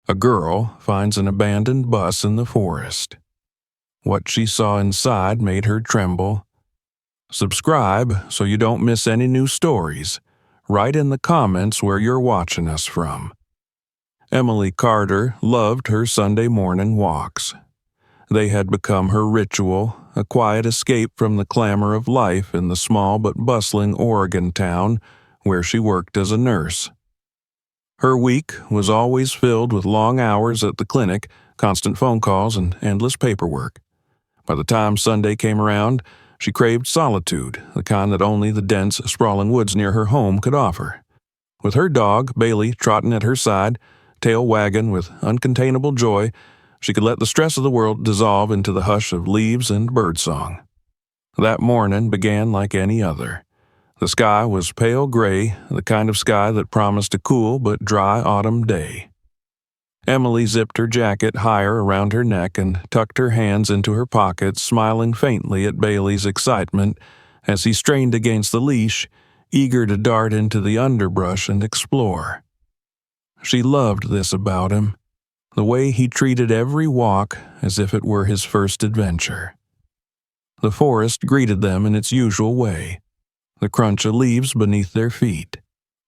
A girl finds an abandoned bus in the forest. What she saw inside made her tremble. Subscribe so you don't miss any new stories. Write in the comments where you're watching us from. Emily Carter loved her Sunday morning walks. They had become her ritual, a quiet escape from the clamor of life in the small but bustling Oregon town where she worked as a nurse. Her week was always filled with long hours at the clinic, constant phone calls, and endless paperwork. By the time Sunday came around, she craved solitude, the kind that only the dense, sprawling woods near her home could offer. With her dog, Bailey, trotting at her side, tail wagging with uncontainable joy, she could let the stress of the world dissolve into the hush of leaves and birdsong. That morning began like any other. The sky was pale gray, the kind of sky that promised a cool but dry autumn day. Emily zipped her jacket higher around her neck and tucked her hands into her pockets, smiling faintly at Bailey's excitement as he strained against the leash, eager to dart into the underbrush and explore. She loved this about him, the way he treated every walk as if it were his first adventure. The forest greeted them in its usual way, the crunch of leaves beneath their feet,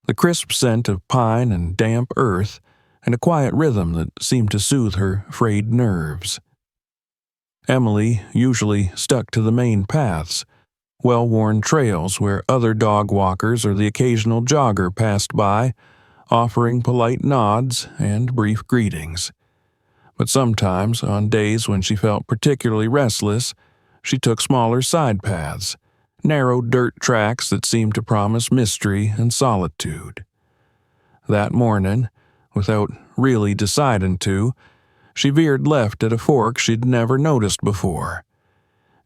the crisp scent of pine and damp earth, and a quiet rhythm that seemed to soothe her frayed nerves. Emily usually stuck to the main paths, well-worn trails where other dog walkers or the occasional jogger passed by, offering polite nods and brief greetings. But sometimes, on days when she felt particularly restless, she took smaller side paths, narrow dirt tracks that seemed to promise mystery and solitude. That morning, without really deciding to, she veered left at a fork she'd never noticed before.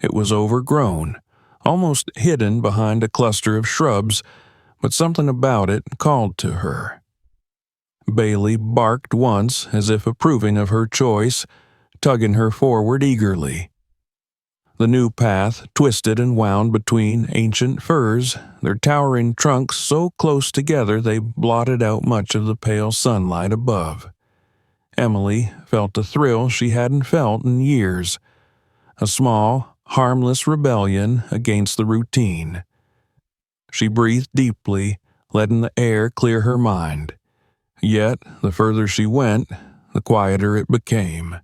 It was overgrown, almost hidden behind a cluster of shrubs, but something about it called to her. Bailey barked once as if approving of her choice, tugging her forward eagerly. The new path twisted and wound between ancient firs, their towering trunks so close together they blotted out much of the pale sunlight above. Emily felt a thrill she hadn't felt in years, a small, harmless rebellion against the routine. She breathed deeply, letting the air clear her mind. Yet, the further she went, the quieter it became.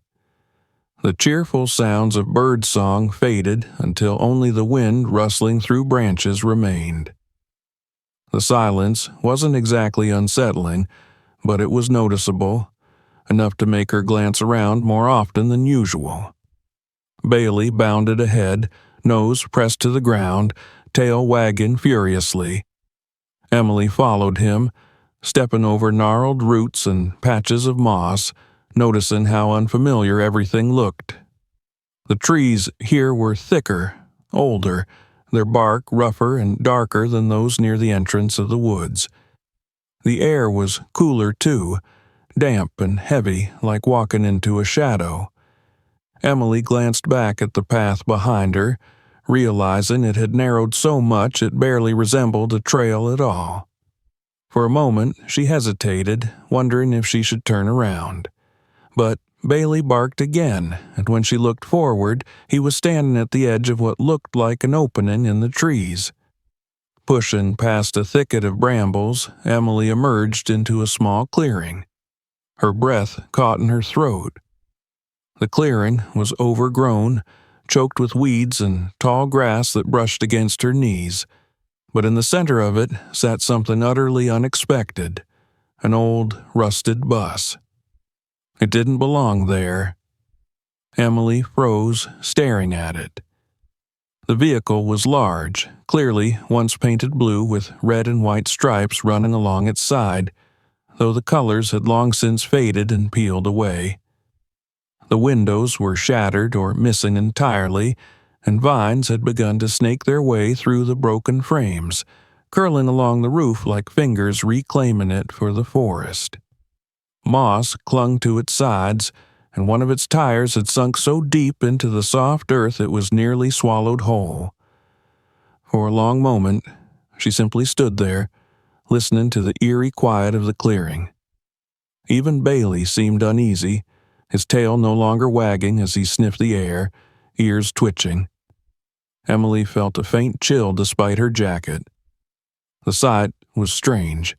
The cheerful sounds of birdsong faded until only the wind rustling through branches remained. The silence wasn't exactly unsettling, but it was noticeable, enough to make her glance around more often than usual. Bailey bounded ahead, nose pressed to the ground, tail wagging furiously. Emily followed him, stepping over gnarled roots and patches of moss, noticing how unfamiliar everything looked. The trees here were thicker, older, their bark rougher and darker than those near the entrance of the woods. The air was cooler too, damp and heavy like walking into a shadow. Emily glanced back at the path behind her, realizing it had narrowed so much it barely resembled a trail at all. For a moment she hesitated, wondering if she should turn around. But Bailey barked again, and when she looked forward, he was standing at the edge of what looked like an opening in the trees. Pushing past a thicket of brambles, Emily emerged into a small clearing. Her breath caught in her throat. The clearing was overgrown, choked with weeds and tall grass that brushed against her knees. But in the center of it sat something utterly unexpected, an old, rusted bus. It didn't belong there. Emily froze, staring at it. The vehicle was large, clearly once painted blue with red and white stripes running along its side, though the colors had long since faded and peeled away. The windows were shattered or missing entirely, and vines had begun to snake their way through the broken frames, curling along the roof like fingers reclaiming it for the forest. Moss clung to its sides, and one of its tires had sunk so deep into the soft earth it was nearly swallowed whole. For a long moment, she simply stood there, listening to the eerie quiet of the clearing. Even Bailey seemed uneasy, his tail no longer wagging as he sniffed the air, ears twitching. Emily felt a faint chill despite her jacket. The sight was strange,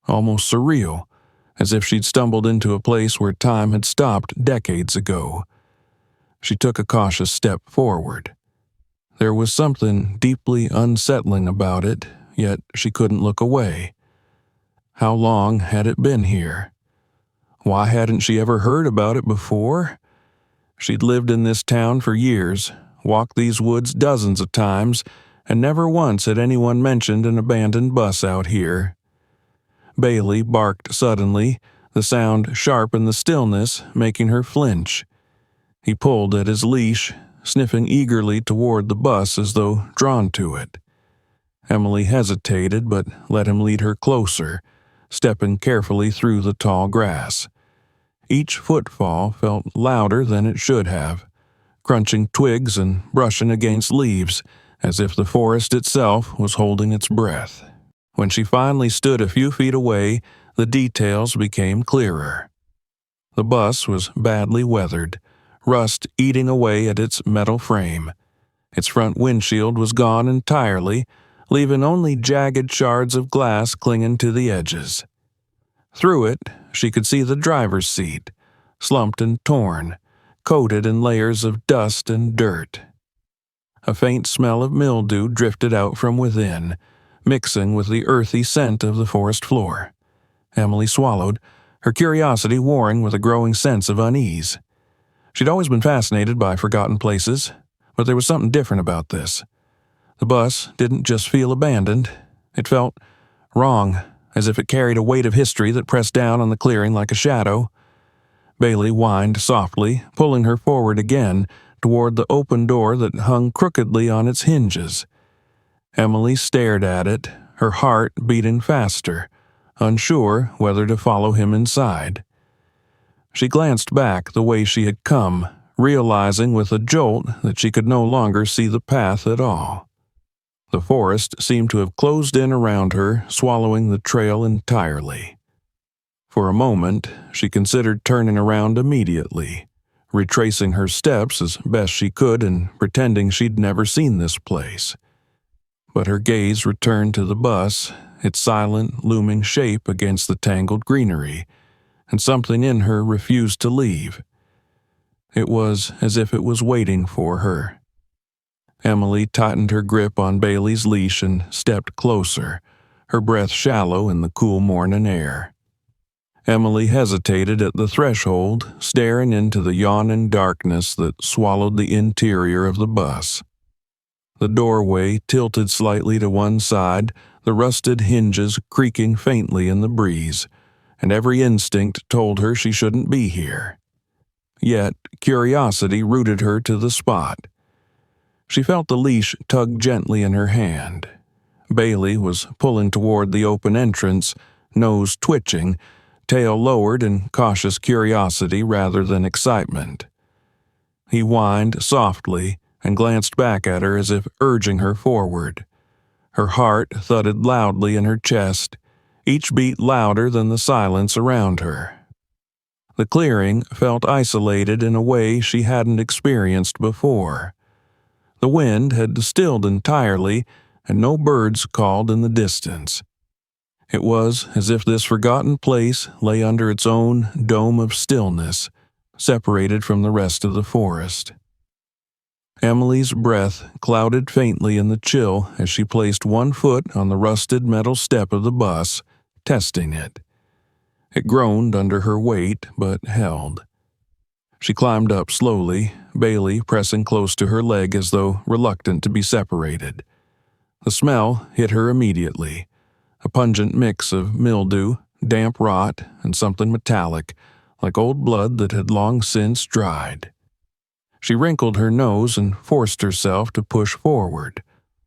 almost surreal, as if she'd stumbled into a place where time had stopped decades ago. She took a cautious step forward. There was something deeply unsettling about it, yet she couldn't look away. How long had it been here? Why hadn't she ever heard about it before? She'd lived in this town for years, walked these woods dozens of times, and never once had anyone mentioned an abandoned bus out here. Bailey barked suddenly, the sound sharp in the stillness, making her flinch. He pulled at his leash, sniffing eagerly toward the bus as though drawn to it. Emily hesitated but let him lead her closer, stepping carefully through the tall grass. Each footfall felt louder than it should have, crunching twigs and brushing against leaves, as if the forest itself was holding its breath. When she finally stood a few feet away, the details became clearer. The bus was badly weathered, rust eating away at its metal frame. Its front windshield was gone entirely, leaving only jagged shards of glass clinging to the edges. Through it, she could see the driver's seat, slumped and torn, coated in layers of dust and dirt. A faint smell of mildew drifted out from within, mixing with the earthy scent of the forest floor. Emily swallowed, her curiosity warring with a growing sense of unease. She'd always been fascinated by forgotten places, but there was something different about this. The bus didn't just feel abandoned, it felt wrong, as if it carried a weight of history that pressed down on the clearing like a shadow. Bailey whined softly, pulling her forward again toward the open door that hung crookedly on its hinges. Emily stared at it, her heart beating faster, unsure whether to follow him inside. She glanced back the way she had come, realizing with a jolt that she could no longer see the path at all. The forest seemed to have closed in around her, swallowing the trail entirely. For a moment, she considered turning around immediately, retracing her steps as best she could and pretending she'd never seen this place. But her gaze returned to the bus, its silent, looming shape against the tangled greenery, and something in her refused to leave. It was as if it was waiting for her. Emily tightened her grip on Bailey's leash and stepped closer, her breath shallow in the cool morning air. Emily hesitated at the threshold, staring into the yawning darkness that swallowed the interior of the bus. The doorway tilted slightly to one side, the rusted hinges creaking faintly in the breeze, and every instinct told her she shouldn't be here. Yet curiosity rooted her to the spot. She felt the leash tug gently in her hand. Bailey was pulling toward the open entrance, nose twitching, tail lowered in cautious curiosity rather than excitement. He whined softly and glanced back at her as if urging her forward. Her heart thudded loudly in her chest, each beat louder than the silence around her. The clearing felt isolated in a way she hadn't experienced before. The wind had stilled entirely, and no birds called in the distance. It was as if this forgotten place lay under its own dome of stillness, separated from the rest of the forest. Emily's breath clouded faintly in the chill as she placed one foot on the rusted metal step of the bus, testing it. It groaned under her weight, but held. She climbed up slowly, Bailey pressing close to her leg as though reluctant to be separated. The smell hit her immediately, a pungent mix of mildew, damp rot, and something metallic, like old blood that had long since dried. She wrinkled her nose and forced herself to push forward.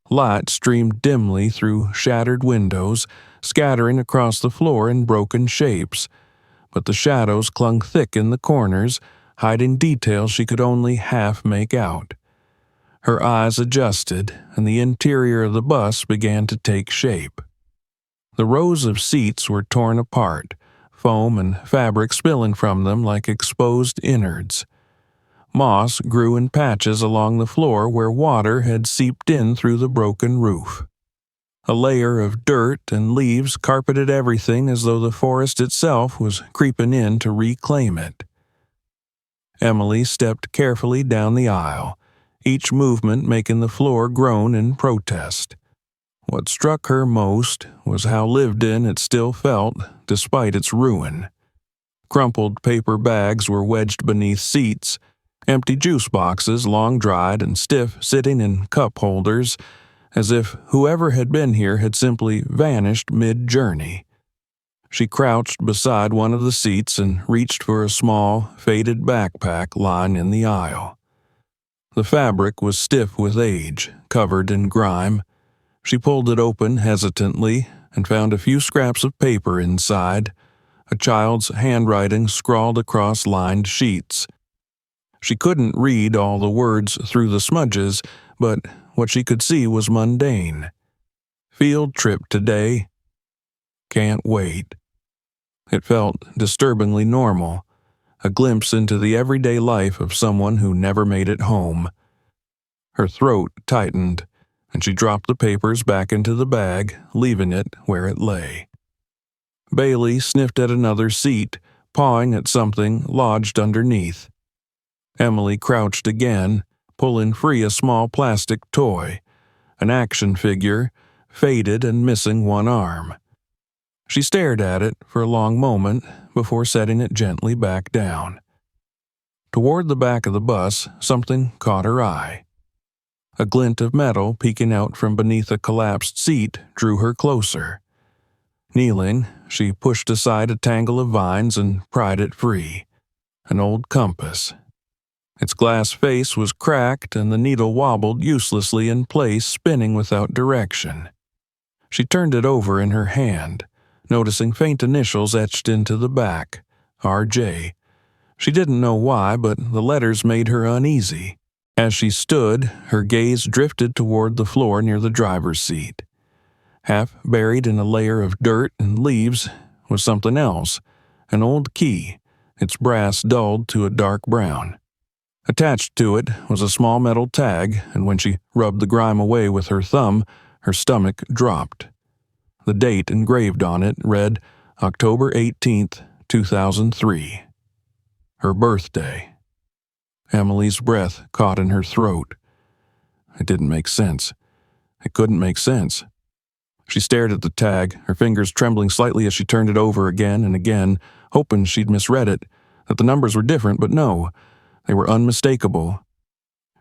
Light streamed dimly through shattered windows, scattering across the floor in broken shapes, but the shadows clung thick in the corners, hiding details she could only half make out. Her eyes adjusted, and the interior of the bus began to take shape. The rows of seats were torn apart, foam and fabric spilling from them like exposed innards. Moss grew in patches along the floor where water had seeped in through the broken roof. A layer of dirt and leaves carpeted everything as though the forest itself was creeping in to reclaim it. Emily stepped carefully down the aisle, each movement making the floor groan in protest. What struck her most was how lived in it still felt, despite its ruin. Crumpled paper bags were wedged beneath seats, empty juice boxes, long dried and stiff, sitting in cup holders, as if whoever had been here had simply vanished mid-journey. She crouched beside one of the seats and reached for a small, faded backpack lying in the aisle. The fabric was stiff with age, covered in grime. She pulled it open hesitantly and found a few scraps of paper inside, a child's handwriting scrawled across lined sheets. She couldn't read all the words through the smudges, but what she could see was mundane. Field trip today. Can't wait. It felt disturbingly normal, a glimpse into the everyday life of someone who never made it home. Her throat tightened, and she dropped the papers back into the bag, leaving it where it lay. Bailey sniffed at another seat, pawing at something lodged underneath. Emily crouched again, pulling free a small plastic toy, an action figure, faded and missing one arm. She stared at it for a long moment before setting it gently back down. Toward the back of the bus, something caught her eye. A glint of metal peeking out from beneath a collapsed seat drew her closer. Kneeling, she pushed aside a tangle of vines and pried it free. An old compass. Its glass face was cracked and the needle wobbled uselessly in place, spinning without direction. She turned it over in her hand, noticing faint initials etched into the back, R.J. She didn't know why, but the letters made her uneasy. As she stood, her gaze drifted toward the floor near the driver's seat. Half buried in a layer of dirt and leaves was something else, an old key, its brass dulled to a dark brown. Attached to it was a small metal tag, and when she rubbed the grime away with her thumb, her stomach dropped. The date engraved on it read October 18th, 2003. Her birthday. Emily's breath caught in her throat. It didn't make sense. It couldn't make sense. She stared at the tag, her fingers trembling slightly as she turned it over again and again, hoping she'd misread it, that the numbers were different, but no, they were unmistakable.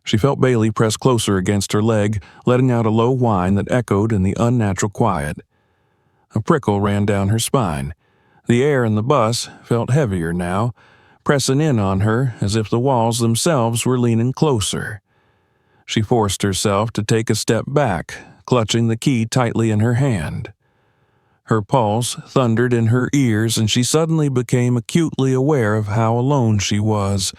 She felt Bailey press closer against her leg, letting out a low whine that echoed in the unnatural quiet. A prickle ran down her spine. The air in the bus felt heavier now, pressing in on her as if the walls themselves were leaning closer. She forced herself to take a step back, clutching the key tightly in her hand. Her pulse thundered in her ears, and she suddenly became acutely aware of how alone she was,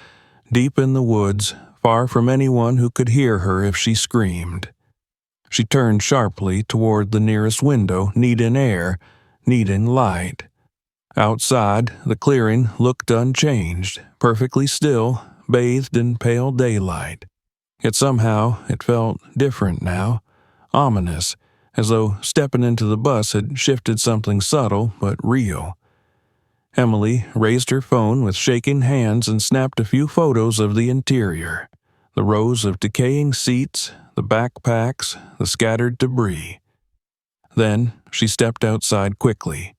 deep in the woods, far from anyone who could hear her if she screamed. She turned sharply toward the nearest window, needing air, needing light. Outside, the clearing looked unchanged, perfectly still, bathed in pale daylight. Yet somehow it felt different now, ominous, as though stepping into the bus had shifted something subtle but real. Emily raised her phone with shaking hands and snapped a few photos of the interior, the rows of decaying seats, the backpacks, the scattered debris. Then she stepped outside quickly,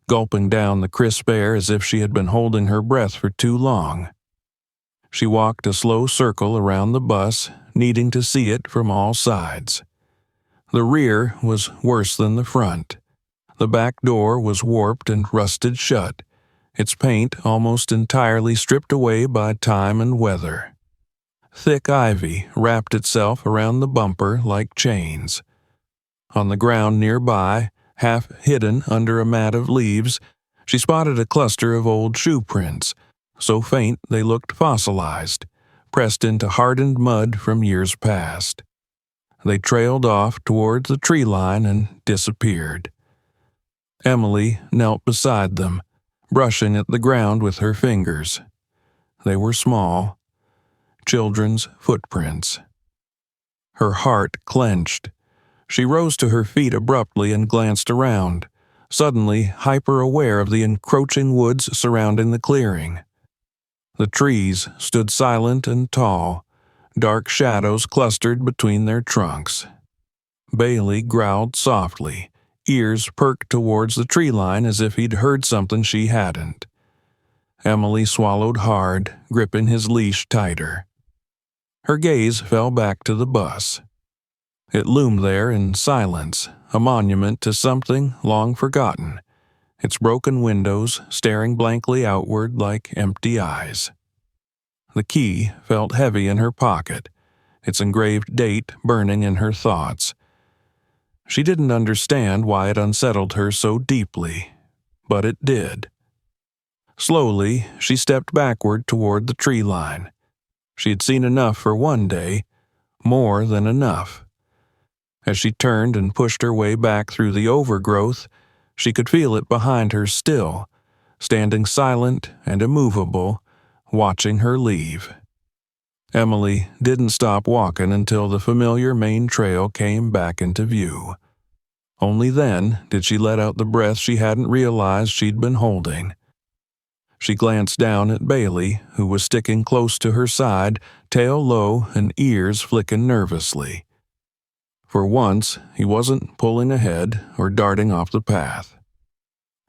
gulping down the crisp air as if she had been holding her breath for too long. She walked a slow circle around the bus, needing to see it from all sides. The rear was worse than the front. The back door was warped and rusted shut, its paint almost entirely stripped away by time and weather. Thick ivy wrapped itself around the bumper like chains. On the ground nearby, half hidden under a mat of leaves, she spotted a cluster of old shoe prints, so faint they looked fossilized, pressed into hardened mud from years past. They trailed off towards the tree line and disappeared. Emily knelt beside them, brushing at the ground with her fingers. They were small, children's footprints. Her heart clenched. She rose to her feet abruptly and glanced around, suddenly hyper-aware of the encroaching woods surrounding the clearing. The trees stood silent and tall, dark shadows clustered between their trunks. Bailey growled softly, ears perked towards the tree line as if he'd heard something she hadn't. Emily swallowed hard, gripping his leash tighter. Her gaze fell back to the bus. It loomed there in silence, a monument to something long forgotten, its broken windows staring blankly outward like empty eyes. The key felt heavy in her pocket, its engraved date burning in her thoughts. She didn't understand why it unsettled her so deeply, but it did. Slowly, she stepped backward toward the tree line. She had seen enough for one day, more than enough. As she turned and pushed her way back through the overgrowth, she could feel it behind her still, standing silent and immovable, watching her leave. Emily didn't stop walking until the familiar main trail came back into view. Only then did she let out the breath she hadn't realized she'd been holding. She glanced down at Bailey, who was sticking close to her side, tail low and ears flicking nervously. For once, he wasn't pulling ahead or darting off the path.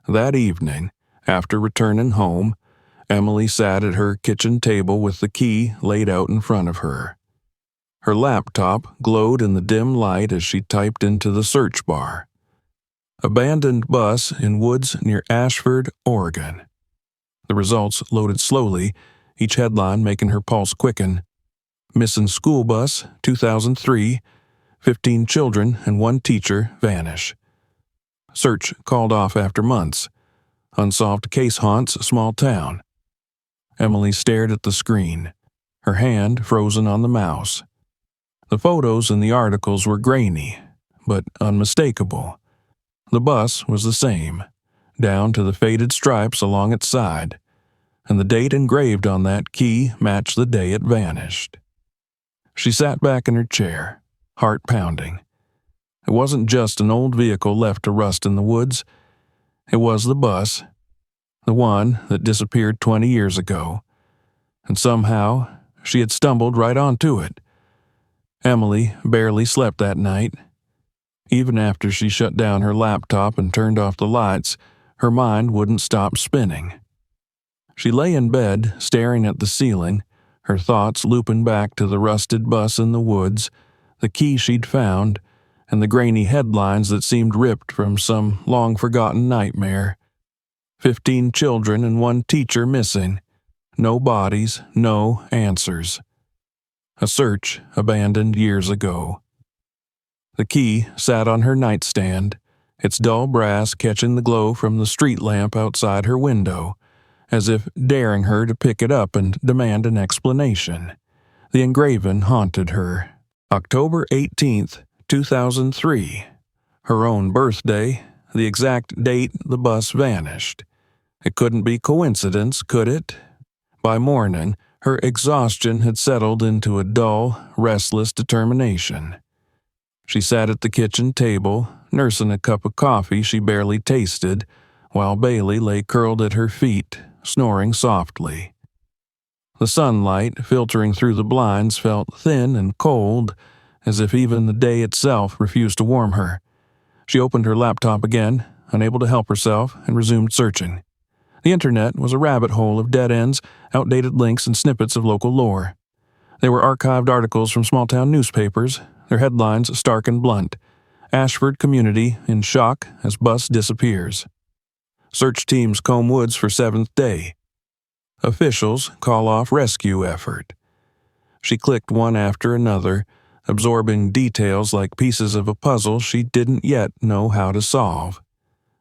That evening, after returning home, Emily sat at her kitchen table with the key laid out in front of her. Her laptop glowed in the dim light as she typed into the search bar. Abandoned bus in woods near Ashford, Oregon. The results loaded slowly, each headline making her pulse quicken. Missing school bus, 2003, 15 children and 1 teacher vanish. Search called off after months. Unsolved case haunts a small town. Emily stared at the screen, her hand frozen on the mouse. The photos in the articles were grainy, but unmistakable. The bus was the same, down to the faded stripes along its side, and the date engraved on that key matched the day it vanished. She sat back in her chair, heart pounding. It wasn't just an old vehicle left to rust in the woods. It was the bus, the one that disappeared 20 years ago, and somehow she had stumbled right onto it. Emily barely slept that night. Even after she shut down her laptop and turned off the lights, her mind wouldn't stop spinning. She lay in bed, staring at the ceiling, her thoughts looping back to the rusted bus in the woods, the key she'd found, and the grainy headlines that seemed ripped from some long-forgotten nightmare. 15 children and 1 teacher missing. No bodies, no answers. A search abandoned years ago. The key sat on her nightstand, its dull brass catching the glow from the street lamp outside her window, as if daring her to pick it up and demand an explanation. The engraving haunted her. October 18th, 2003. Her own birthday, the exact date the bus vanished. It couldn't be coincidence, could it? By morning, her exhaustion had settled into a dull, restless determination. She sat at the kitchen table, nursing a cup of coffee she barely tasted, while Bailey lay curled at her feet, snoring softly. The sunlight filtering through the blinds felt thin and cold, as if even the day itself refused to warm her. She opened her laptop again, unable to help herself, and resumed searching. The internet was a rabbit hole of dead ends, outdated links, and snippets of local lore. There were archived articles from small-town newspapers, their headlines stark and blunt. Ashford community in shock as bus disappears. Search teams comb woods for 7th day. Officials call off rescue effort. She clicked one after another, absorbing details like pieces of a puzzle she didn't yet know how to solve.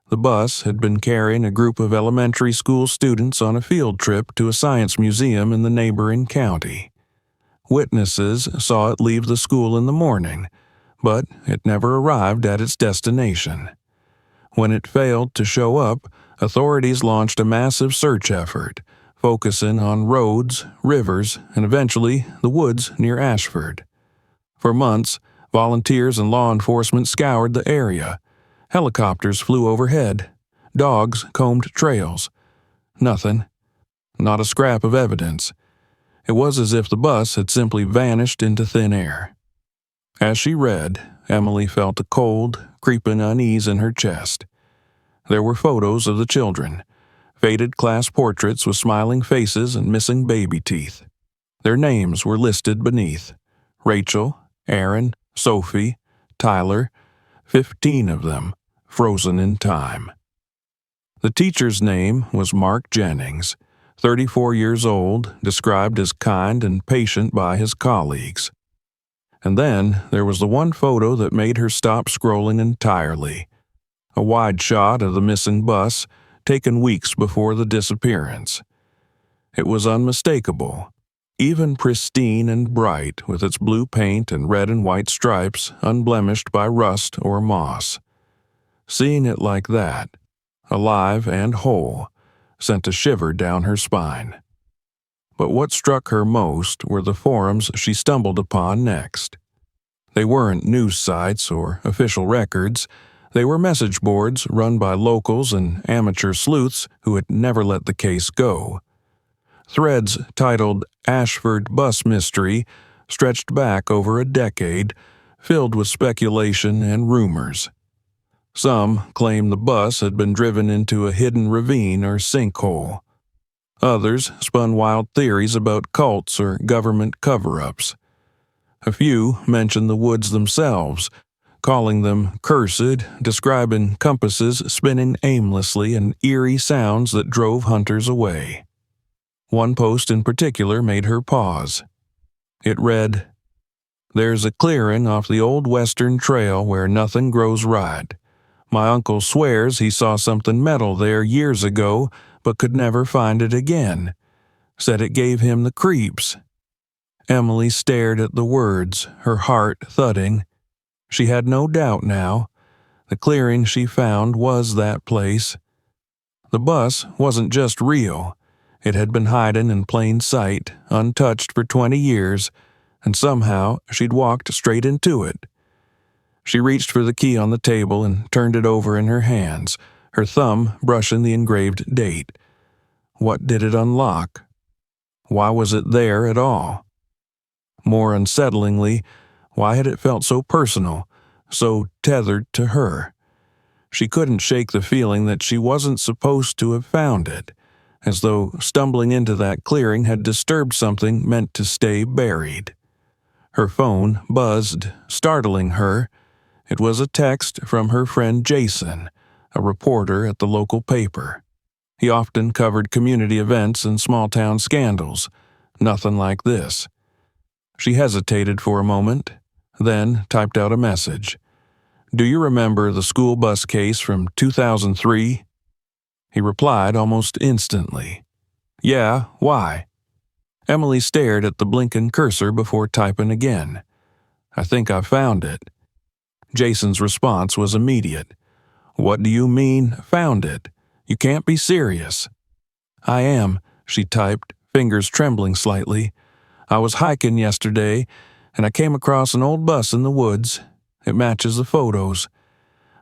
The bus had been carrying a group of elementary school students on a field trip to a science museum in the neighboring county. Witnesses saw it leave the school in the morning, but it never arrived at its destination. When it failed to show up, authorities launched a massive search effort, focusing on roads, rivers, and eventually the woods near Ashford. For months, volunteers and law enforcement scoured the area. Helicopters flew overhead. Dogs combed trails. Nothing. Not a scrap of evidence. It was as if the bus had simply vanished into thin air. As she read, Emily felt a cold, creeping unease in her chest. There were photos of the children, faded class portraits with smiling faces and missing baby teeth. Their names were listed beneath: Rachel, Aaron, Sophie, Tyler, 15 of them, frozen in time. The teacher's name was Mark Jennings, 34 years old, described as kind and patient by his colleagues. And then there was the one photo that made her stop scrolling entirely. A wide shot of the missing bus, taken weeks before the disappearance. It was unmistakable, even pristine and bright, with its blue paint and red and white stripes unblemished by rust or moss. Seeing it like that, alive and whole, sent a shiver down her spine. But what struck her most were the forums she stumbled upon next. They weren't news sites or official records. They were message boards run by locals and amateur sleuths who had never let the case go. Threads titled Ashford Bus Mystery stretched back over a decade, filled with speculation and rumors. Some claimed the bus had been driven into a hidden ravine or sinkhole. Others spun wild theories about cults or government cover-ups. A few mentioned the woods themselves, calling them cursed, describing compasses spinning aimlessly and eerie sounds that drove hunters away. One post in particular made her pause. It read, "There's a clearing off the old western trail where nothing grows right. My uncle swears he saw something metal there years ago, but could never find it again. Said it gave him the creeps." Emily stared at the words, her heart thudding. She had no doubt now. The clearing she found was that place. The bus wasn't just real. It had been hiding in plain sight, untouched for 20 years, and somehow she'd walked straight into it. She reached for the key on the table and turned it over in her hands, her thumb brushing the engraved date. What did it unlock? Why was it there at all? More unsettlingly, why had it felt so personal, so tethered to her? She couldn't shake the feeling that she wasn't supposed to have found it, as though stumbling into that clearing had disturbed something meant to stay buried. Her phone buzzed, startling her. It was a text from her friend Jason, a reporter at the local paper. He often covered community events and small-town scandals. Nothing like this. She hesitated for a moment, then typed out a message. "Do you remember the school bus case from 2003? He replied almost instantly. "Yeah, why?" Emily stared at the blinking cursor before typing again. "I think I found it." Jason's response was immediate. "What do you mean, found it? You can't be serious." "I am," she typed, fingers trembling slightly. "I was hiking yesterday, and I came across an old bus in the woods. It matches the photos.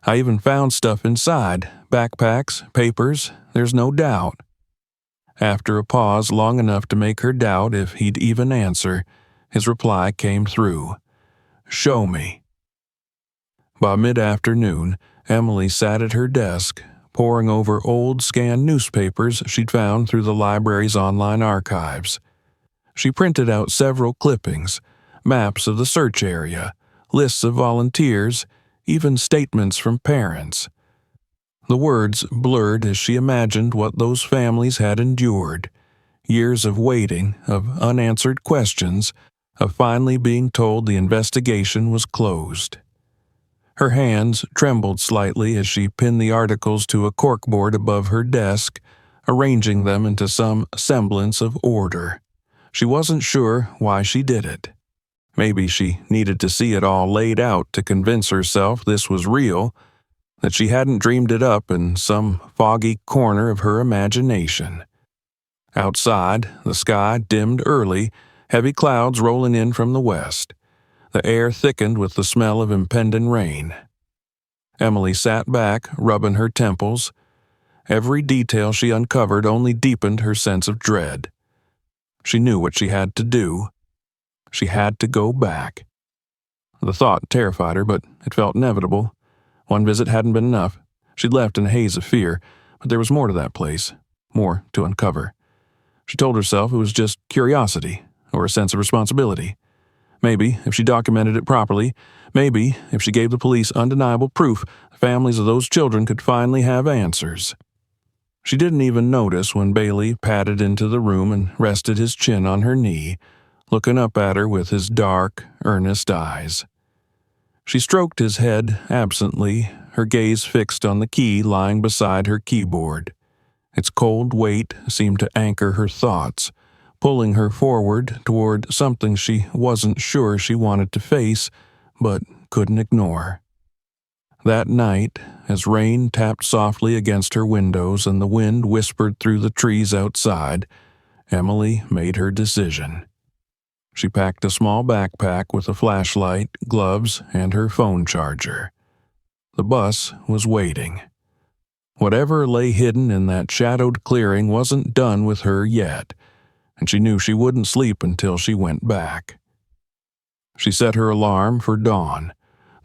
I even found stuff inside, backpacks, papers, there's no doubt." After a pause long enough to make her doubt if he'd even answer, his reply came through. "Show me." By mid-afternoon, Emily sat at her desk, poring over old scanned newspapers she'd found through the library's online archives. She printed out several clippings, maps of the search area, lists of volunteers, even statements from parents. The words blurred as she imagined what those families had endured. Years of waiting, of unanswered questions, of finally being told the investigation was closed. Her hands trembled slightly as she pinned the articles to a corkboard above her desk, arranging them into some semblance of order. She wasn't sure why she did it. Maybe she needed to see it all laid out to convince herself this was real. that she hadn't dreamed it up in some foggy corner of her imagination. Outside, the sky dimmed early, heavy clouds rolling in from the west. The air thickened with the smell of impending rain. Emily sat back, rubbing her temples. Every detail she uncovered only deepened her sense of dread. She knew what she had to do. She had to go back. The thought terrified her, but it felt inevitable. One visit hadn't been enough. She'd left in a haze of fear, but there was more to that place, more to uncover. She told herself it was just curiosity, or a sense of responsibility. Maybe, if she documented it properly, maybe, if she gave the police undeniable proof, the families of those children could finally have answers. She didn't even notice when Bailey padded into the room and rested his chin on her knee, looking up at her with his dark, earnest eyes. She stroked his head absently, her gaze fixed on the key lying beside her keyboard. Its cold weight seemed to anchor her thoughts, pulling her forward toward something she wasn't sure she wanted to face, but couldn't ignore. That night, as rain tapped softly against her windows and the wind whispered through the trees outside, Emily made her decision. She packed a small backpack with a flashlight, gloves, and her phone charger. The bus was waiting. Whatever lay hidden in that shadowed clearing wasn't done with her yet, and she knew she wouldn't sleep until she went back. She set her alarm for dawn.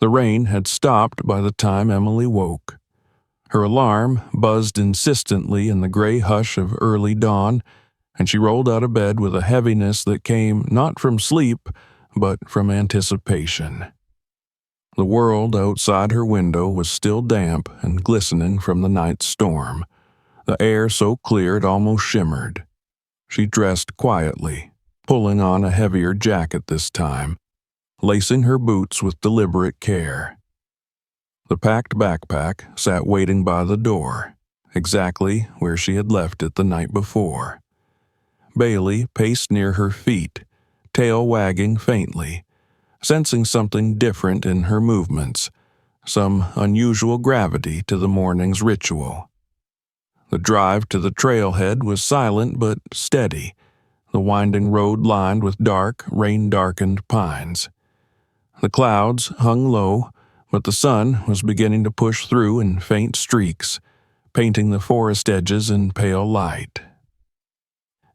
The rain had stopped by the time Emily woke. Her alarm buzzed insistently in the gray hush of early dawn, and she rolled out of bed with a heaviness that came not from sleep, but from anticipation. The world outside her window was still damp and glistening from the night's storm, the air so clear it almost shimmered. She dressed quietly, pulling on a heavier jacket this time, lacing her boots with deliberate care. The packed backpack sat waiting by the door, exactly where she had left it the night before. Bailey paced near her feet, tail wagging faintly, sensing something different in her movements, some unusual gravity to the morning's ritual. The drive to the trailhead was silent but steady, the winding road lined with dark, rain-darkened pines. The clouds hung low, but the sun was beginning to push through in faint streaks, painting the forest edges in pale light.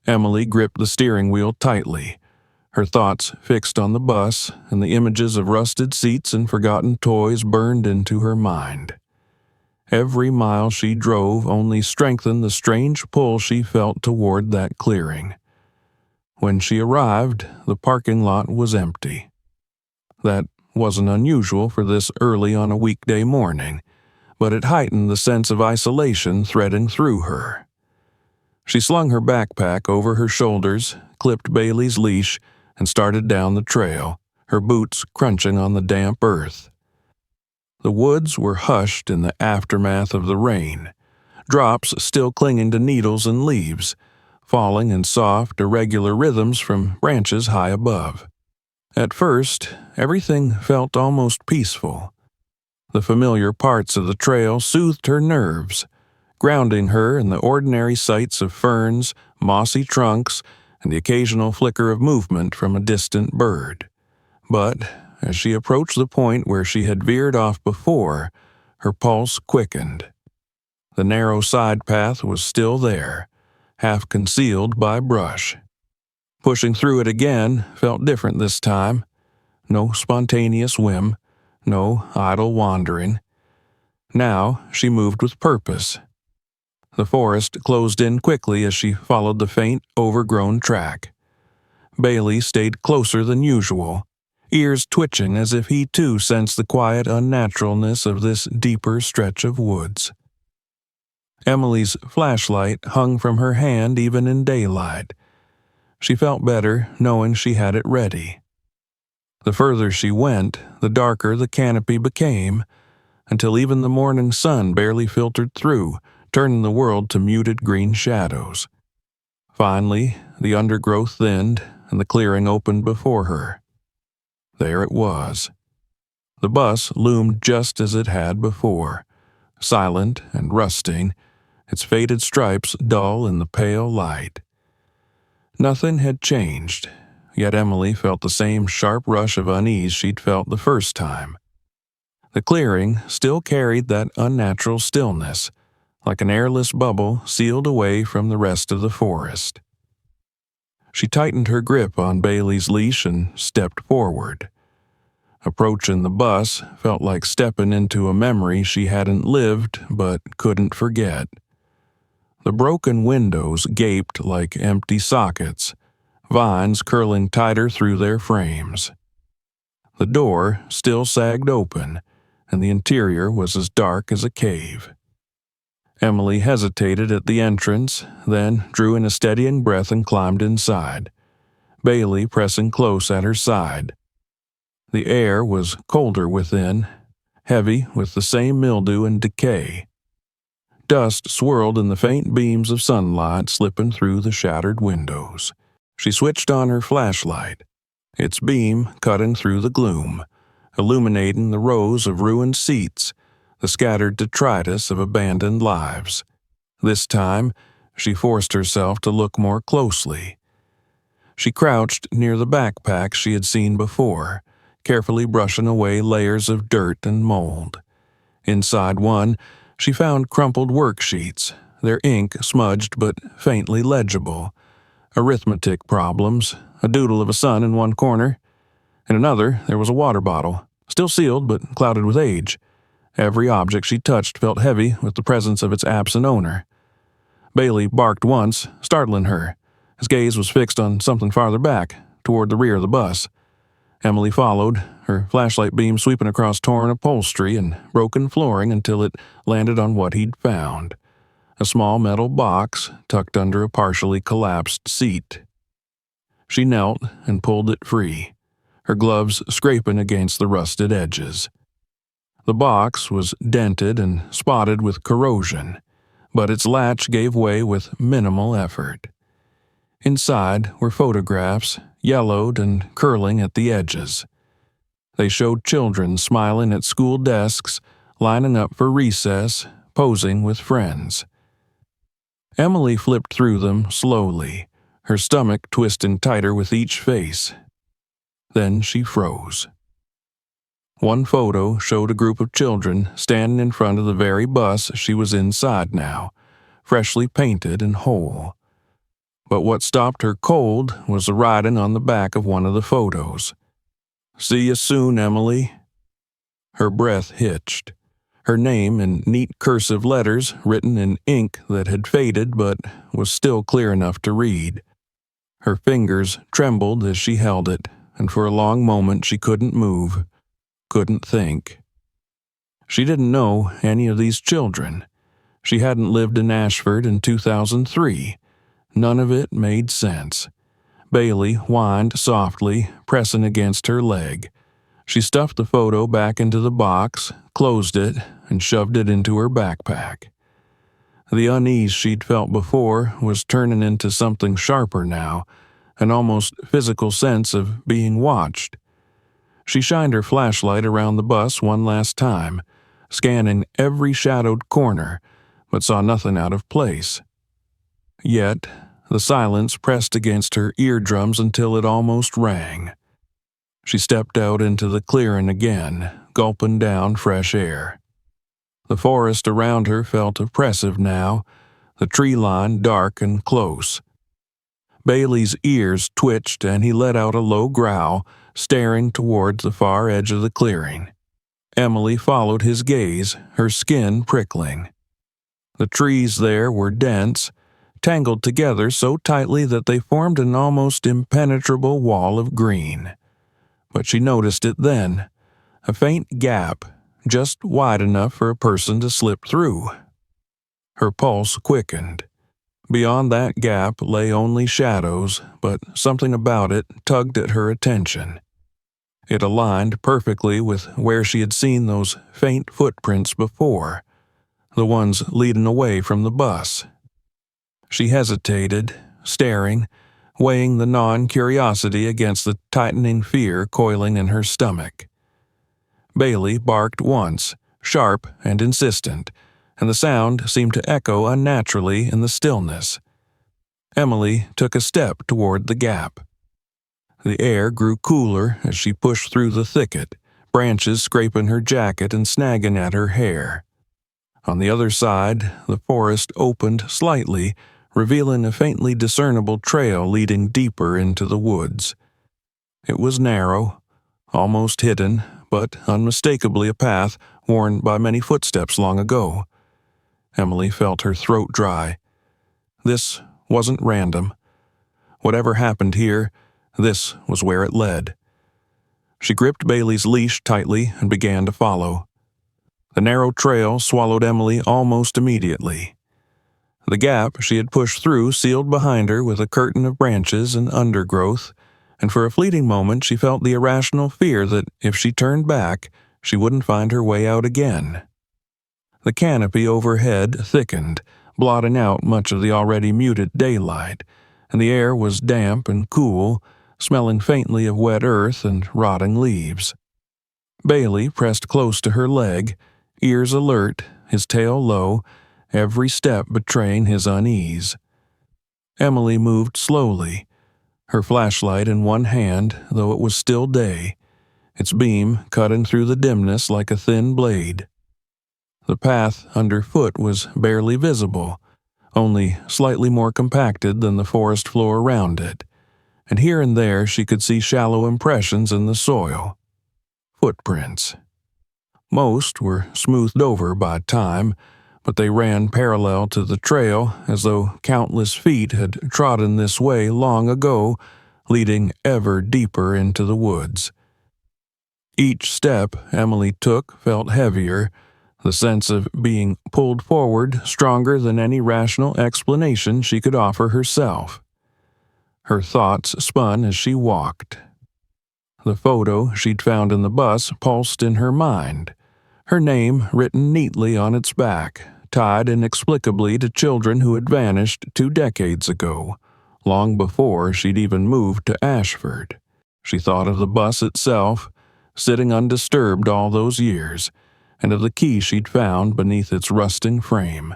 Emily gripped the steering wheel tightly, her thoughts fixed on the bus, and the images of rusted seats and forgotten toys burned into her mind. Every mile she drove only strengthened the strange pull she felt toward that clearing. When she arrived, the parking lot was empty. That wasn't unusual for this early on a weekday morning, but it heightened the sense of isolation threading through her. She slung her backpack over her shoulders, clipped Bailey's leash, and started down the trail, her boots crunching on the damp earth. The woods were hushed in the aftermath of the rain, drops still clinging to needles and leaves, falling in soft, irregular rhythms from branches high above. At first, everything felt almost peaceful. The familiar parts of the trail soothed her nerves, grounding her in the ordinary sights of ferns, mossy trunks, and the occasional flicker of movement from a distant bird. But as she approached the point where she had veered off before, her pulse quickened. The narrow side path was still there, half concealed by brush. Pushing through it again felt different this time. No spontaneous whim, no idle wandering. Now she moved with purpose. The forest closed in quickly as she followed the faint, overgrown track. Bailey stayed closer than usual, ears twitching as if he too sensed the quiet unnaturalness of this deeper stretch of woods. Emily's flashlight hung from her hand even in daylight. She felt better knowing she had it ready. The further she went, the darker the canopy became, until even the morning sun barely filtered through, turning the world to muted green shadows. Finally, the undergrowth thinned, and the clearing opened before her. There it was. The bus loomed just as it had before, silent and rusting, its faded stripes dull in the pale light. Nothing had changed, yet Emily felt the same sharp rush of unease she'd felt the first time. The clearing still carried that unnatural stillness, like an airless bubble sealed away from the rest of the forest. She tightened her grip on Bailey's leash and stepped forward. Approaching the bus felt like stepping into a memory she hadn't lived but couldn't forget. The broken windows gaped like empty sockets, vines curling tighter through their frames. The door still sagged open, and the interior was as dark as a cave. Emily hesitated at the entrance, then drew in a steadying breath and climbed inside, Bailey pressing close at her side. The air was colder within, heavy with the same mildew and decay. Dust swirled in the faint beams of sunlight slipping through the shattered windows. She switched on her flashlight, its beam cutting through the gloom, illuminating the rows of ruined seats, the scattered detritus of abandoned lives. This time, she forced herself to look more closely. She crouched near the backpack she had seen before, carefully brushing away layers of dirt and mold. Inside one, she found crumpled worksheets, their ink smudged but faintly legible. Arithmetic problems, a doodle of a sun in one corner. In another, there was a water bottle, still sealed but clouded with age. Every object she touched felt heavy with the presence of its absent owner. Bailey barked once, startling her. His gaze was fixed on something farther back, toward the rear of the bus. Emily followed, her flashlight beam sweeping across torn upholstery and broken flooring until it landed on what he'd found. A small metal box tucked under a partially collapsed seat. She knelt and pulled it free, her gloves scraping against the rusted edges. The box was dented and spotted with corrosion, but its latch gave way with minimal effort. Inside were photographs, yellowed and curling at the edges. They showed children smiling at school desks, lining up for recess, posing with friends. Emily flipped through them slowly, her stomach twisting tighter with each face. Then she froze. One photo showed a group of children standing in front of the very bus she was inside now, freshly painted and whole. But what stopped her cold was the writing on the back of one of the photos. "See you soon, Emily." Her breath hitched. Her name in neat cursive letters written in ink that had faded but was still clear enough to read. Her fingers trembled as she held it, and for a long moment she couldn't move, couldn't think. She didn't know any of these children. She hadn't lived in Ashford in 2003. None of it made sense. Bailey whined softly, pressing against her leg. She stuffed the photo back into the box, closed it, and shoved it into her backpack. The unease she'd felt before was turning into something sharper now, an almost physical sense of being watched. She shined her flashlight around the bus one last time, scanning every shadowed corner, but saw nothing out of place. Yet, the silence pressed against her eardrums until it almost rang. She stepped out into the clearing again, gulping down fresh air. The forest around her felt oppressive now, the tree line dark and close. Bailey's ears twitched and he let out a low growl, staring towards the far edge of the clearing. Emily followed his gaze, her skin prickling. The trees there were dense, tangled together so tightly that they formed an almost impenetrable wall of green. But she noticed it then, a faint gap, just wide enough for a person to slip through. Her pulse quickened. Beyond that gap lay only shadows, but something about it tugged at her attention. It aligned perfectly with where she had seen those faint footprints before, the ones leading away from the bus. She hesitated, staring, weighing the gnawing curiosity against the tightening fear coiling in her stomach. Bailey barked once, sharp and insistent, and the sound seemed to echo unnaturally in the stillness. Emily took a step toward the gap. The air grew cooler as she pushed through the thicket, branches scraping her jacket and snagging at her hair. On the other side, the forest opened slightly, revealing a faintly discernible trail leading deeper into the woods. It was narrow, almost hidden, but unmistakably a path worn by many footsteps long ago. Emily felt her throat dry. This wasn't random. Whatever happened here, this was where it led. She gripped Bailey's leash tightly and began to follow. The narrow trail swallowed Emily almost immediately. The gap she had pushed through sealed behind her with a curtain of branches and undergrowth, and for a fleeting moment she felt the irrational fear that if she turned back, she wouldn't find her way out again. The canopy overhead thickened, blotting out much of the already muted daylight, and the air was damp and cool, smelling faintly of wet earth and rotting leaves. Bailey pressed close to her leg, ears alert, his tail low, every step betraying his unease. Emily moved slowly, her flashlight in one hand, though it was still day, its beam cutting through the dimness like a thin blade. The path underfoot was barely visible, only slightly more compacted than the forest floor around it, and here and there she could see shallow impressions in the soil. Footprints. Most were smoothed over by time, but they ran parallel to the trail as though countless feet had trodden this way long ago, leading ever deeper into the woods. Each step Emily took felt heavier, the sense of being pulled forward stronger than any rational explanation she could offer herself. Her thoughts spun as she walked. The photo she'd found in the bus pulsed in her mind, her name written neatly on its back, tied inexplicably to children who had vanished 2 decades ago, long before she'd even moved to Ashford. She thought of the bus itself, sitting undisturbed all those years, and of the key she'd found beneath its rusting frame,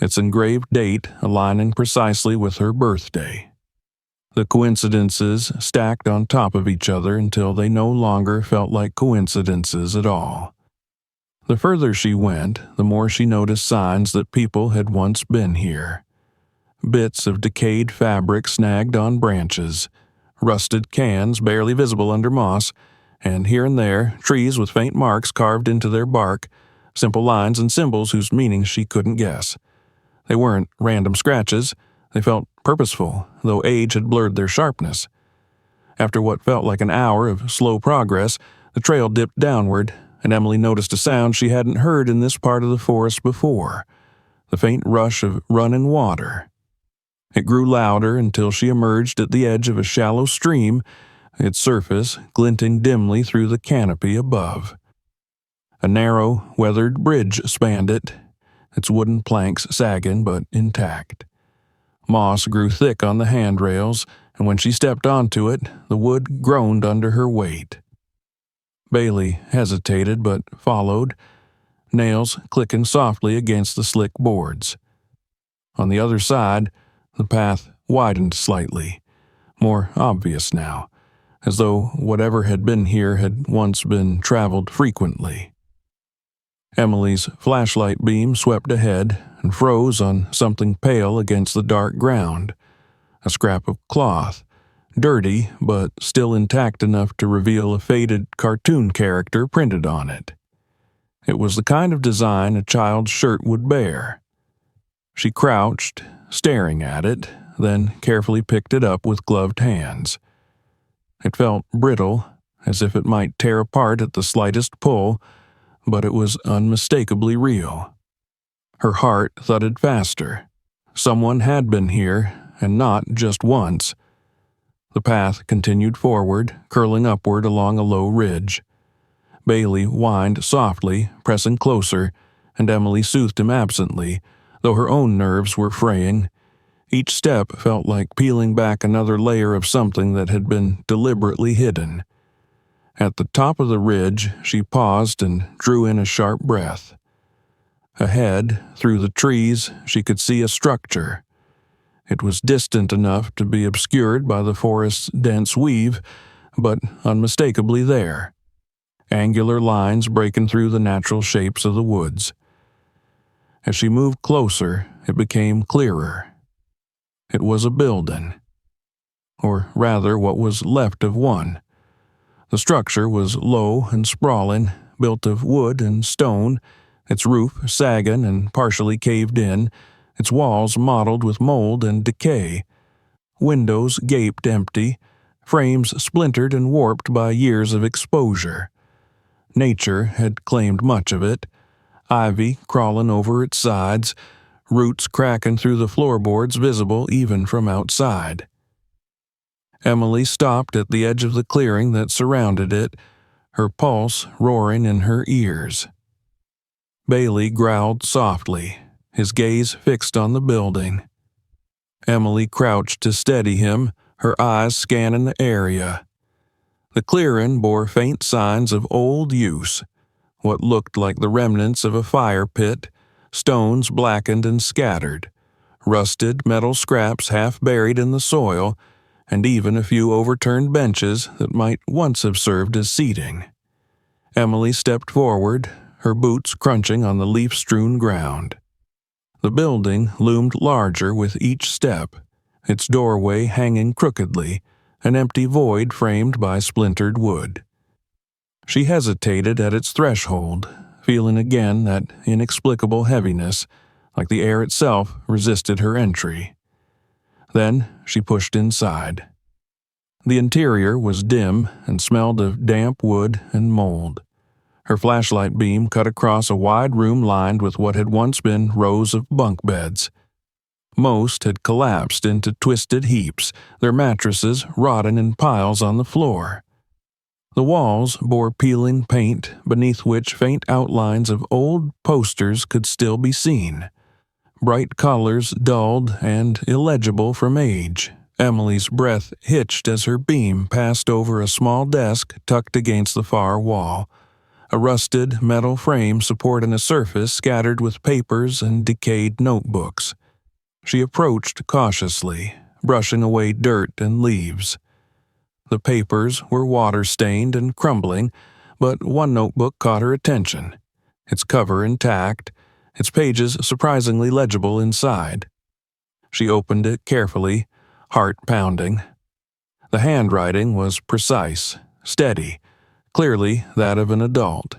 its engraved date aligning precisely with her birthday. The coincidences stacked on top of each other until they no longer felt like coincidences at all. The further she went, the more she noticed signs that people had once been here. Bits of decayed fabric snagged on branches, rusted cans barely visible under moss, and here and there, trees with faint marks carved into their bark, simple lines and symbols whose meanings she couldn't guess. They weren't random scratches, they felt purposeful, though age had blurred their sharpness. After what felt like an hour of slow progress, the trail dipped downward, and Emily noticed a sound she hadn't heard in this part of the forest before, the faint rush of running water. It grew louder until she emerged at the edge of a shallow stream, its surface glinting dimly through the canopy above. A narrow, weathered bridge spanned it, its wooden planks sagging but intact. Moss grew thick on the handrails, and when she stepped onto it, the wood groaned under her weight. Bailey hesitated but followed, nails clicking softly against the slick boards. On the other side, the path widened slightly, more obvious now, as though whatever had been here had once been traveled frequently. Emily's flashlight beam swept ahead and froze on something pale against the dark ground, a scrap of cloth, dirty but still intact enough to reveal a faded cartoon character printed on it. It was the kind of design a child's shirt would bear. She crouched, staring at it, then carefully picked it up with gloved hands. It felt brittle, as if it might tear apart at the slightest pull, but it was unmistakably real. Her heart thudded faster. Someone had been here, and not just once. The path continued forward, curling upward along a low ridge. Bailey whined softly, pressing closer, and Emily soothed him absently, though her own nerves were fraying. Each step felt like peeling back another layer of something that had been deliberately hidden. At the top of the ridge, she paused and drew in a sharp breath. Ahead, through the trees, she could see a structure. It was distant enough to be obscured by the forest's dense weave, but unmistakably there. Angular lines breaking through the natural shapes of the woods. As she moved closer, it became clearer. It was a building. Or rather, what was left of one. The structure was low and sprawling, built of wood and stone, its roof sagging and partially caved in, its walls mottled with mold and decay. Windows gaped empty, frames splintered and warped by years of exposure. Nature had claimed much of it, ivy crawling over its sides, roots cracking through the floorboards visible even from outside. Emily stopped at the edge of the clearing that surrounded it, her pulse roaring in her ears. Bailey growled softly, his gaze fixed on the building. Emily crouched to steady him, her eyes scanning the area. The clearing bore faint signs of old use, what looked like the remnants of a fire pit, stones blackened and scattered, rusted metal scraps half buried in the soil, and even a few overturned benches that might once have served as seating. Emily stepped forward, her boots crunching on the leaf-strewn ground. The building loomed larger with each step, its doorway hanging crookedly, an empty void framed by splintered wood. She hesitated at its threshold, feeling again that inexplicable heaviness, like the air itself resisted her entry. Then she pushed inside. The interior was dim and smelled of damp wood and mold. Her flashlight beam cut across a wide room lined with what had once been rows of bunk beds. Most had collapsed into twisted heaps, their mattresses rotting in piles on the floor. The walls bore peeling paint, beneath which faint outlines of old posters could still be seen. Bright colors dulled and illegible from age. Emily's breath hitched as her beam passed over a small desk tucked against the far wall, a rusted metal frame supporting a surface scattered with papers and decayed notebooks. She approached cautiously, brushing away dirt and leaves. The papers were water-stained and crumbling, but one notebook caught her attention, its cover intact, its pages surprisingly legible inside. She opened it carefully, heart pounding. The handwriting was precise, steady, clearly that of an adult.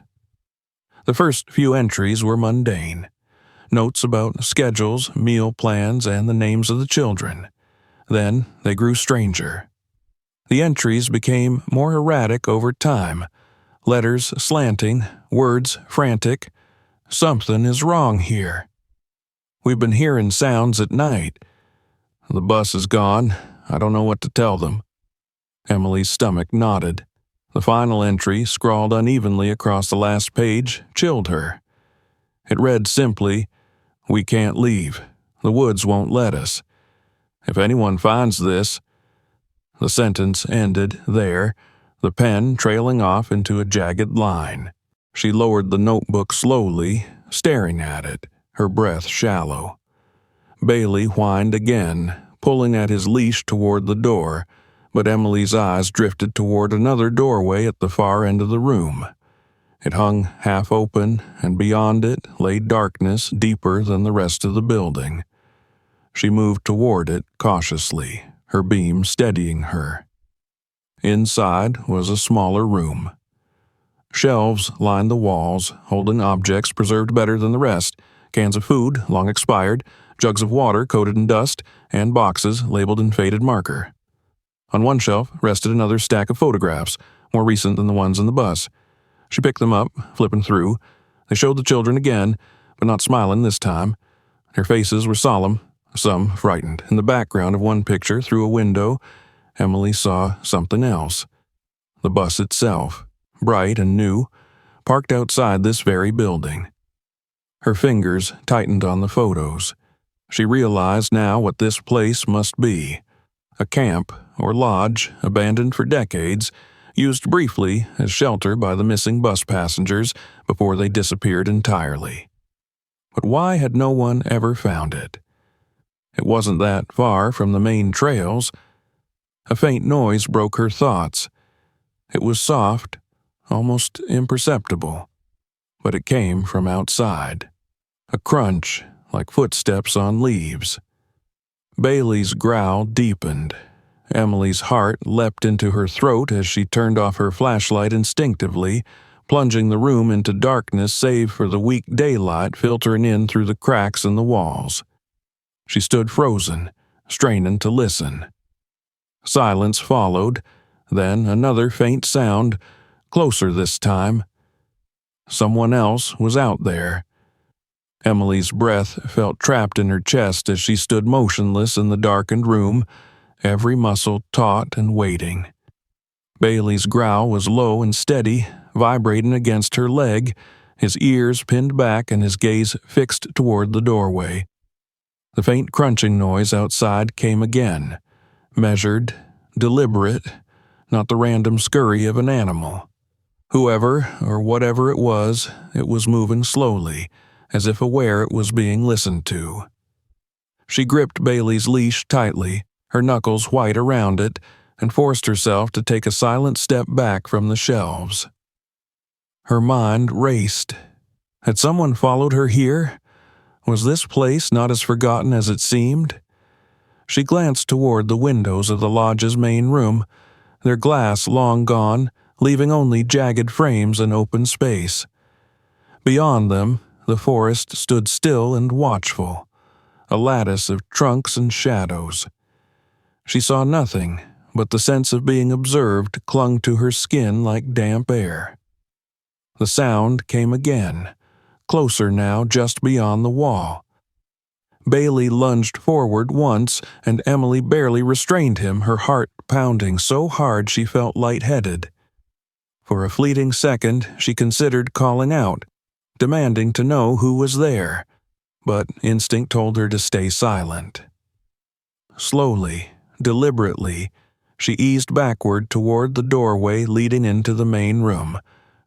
The first few entries were mundane. Notes about schedules, meal plans, and the names of the children. Then they grew stranger. The entries became more erratic over time, letters slanting, words frantic. Something is wrong here. We've been hearing sounds at night. The bus is gone. I don't know what to tell them. Emily's stomach knotted. The final entry, scrawled unevenly across the last page, chilled her. It read simply, "We can't leave. The woods won't let us. If anyone finds this..." The sentence ended there, the pen trailing off into a jagged line. She lowered the notebook slowly, staring at it, her breath shallow. Bailey whined again, pulling at his leash toward the door, but Emily's eyes drifted toward another doorway at the far end of the room. It hung half open, and beyond it lay darkness deeper than the rest of the building. She moved toward it cautiously, her beam steadying her. Inside was a smaller room. Shelves lined the walls, holding objects preserved better than the rest, cans of food, long expired, jugs of water coated in dust, and boxes labeled in faded marker. On one shelf rested another stack of photographs, more recent than the ones in the bus. She picked them up, flipping through. They showed the children again, but not smiling this time. Their faces were solemn, some frightened. In the background of one picture, through a window, Emily saw something else. The bus itself, bright and new, parked outside this very building. Her fingers tightened on the photos. She realized now what this place must be. A camp or lodge, abandoned for decades, used briefly as shelter by the missing bus passengers before they disappeared entirely. But why had no one ever found it? It wasn't that far from the main trails. A faint noise broke her thoughts. It was soft, almost imperceptible, but it came from outside. A crunch, like footsteps on leaves. Bailey's growl deepened. Emily's heart leapt into her throat as she turned off her flashlight instinctively, plunging the room into darkness save for the weak daylight filtering in through the cracks in the walls. She stood frozen, straining to listen. Silence followed, then another faint sound, closer this time. Someone else was out there. Emily's breath felt trapped in her chest as she stood motionless in the darkened room, every muscle taut and waiting. Bailey's growl was low and steady, vibrating against her leg, his ears pinned back and his gaze fixed toward the doorway. The faint crunching noise outside came again, measured, deliberate, not the random scurry of an animal. Whoever or whatever it was moving slowly, as if aware it was being listened to. She gripped Bailey's leash tightly, her knuckles white around it, and forced herself to take a silent step back from the shelves. Her mind raced. Had someone followed her here? Was this place not as forgotten as it seemed? She glanced toward the windows of the lodge's main room, their glass long gone, leaving only jagged frames and open space. Beyond them, the forest stood still and watchful, a lattice of trunks and shadows. She saw nothing, but the sense of being observed clung to her skin like damp air. The sound came again, closer now just beyond the wall. Bailey lunged forward once, and Emily barely restrained him, her heart pounding so hard she felt lightheaded. For a fleeting second, she considered calling out, demanding to know who was there, but instinct told her to stay silent. Slowly, deliberately, she eased backward toward the doorway leading into the main room,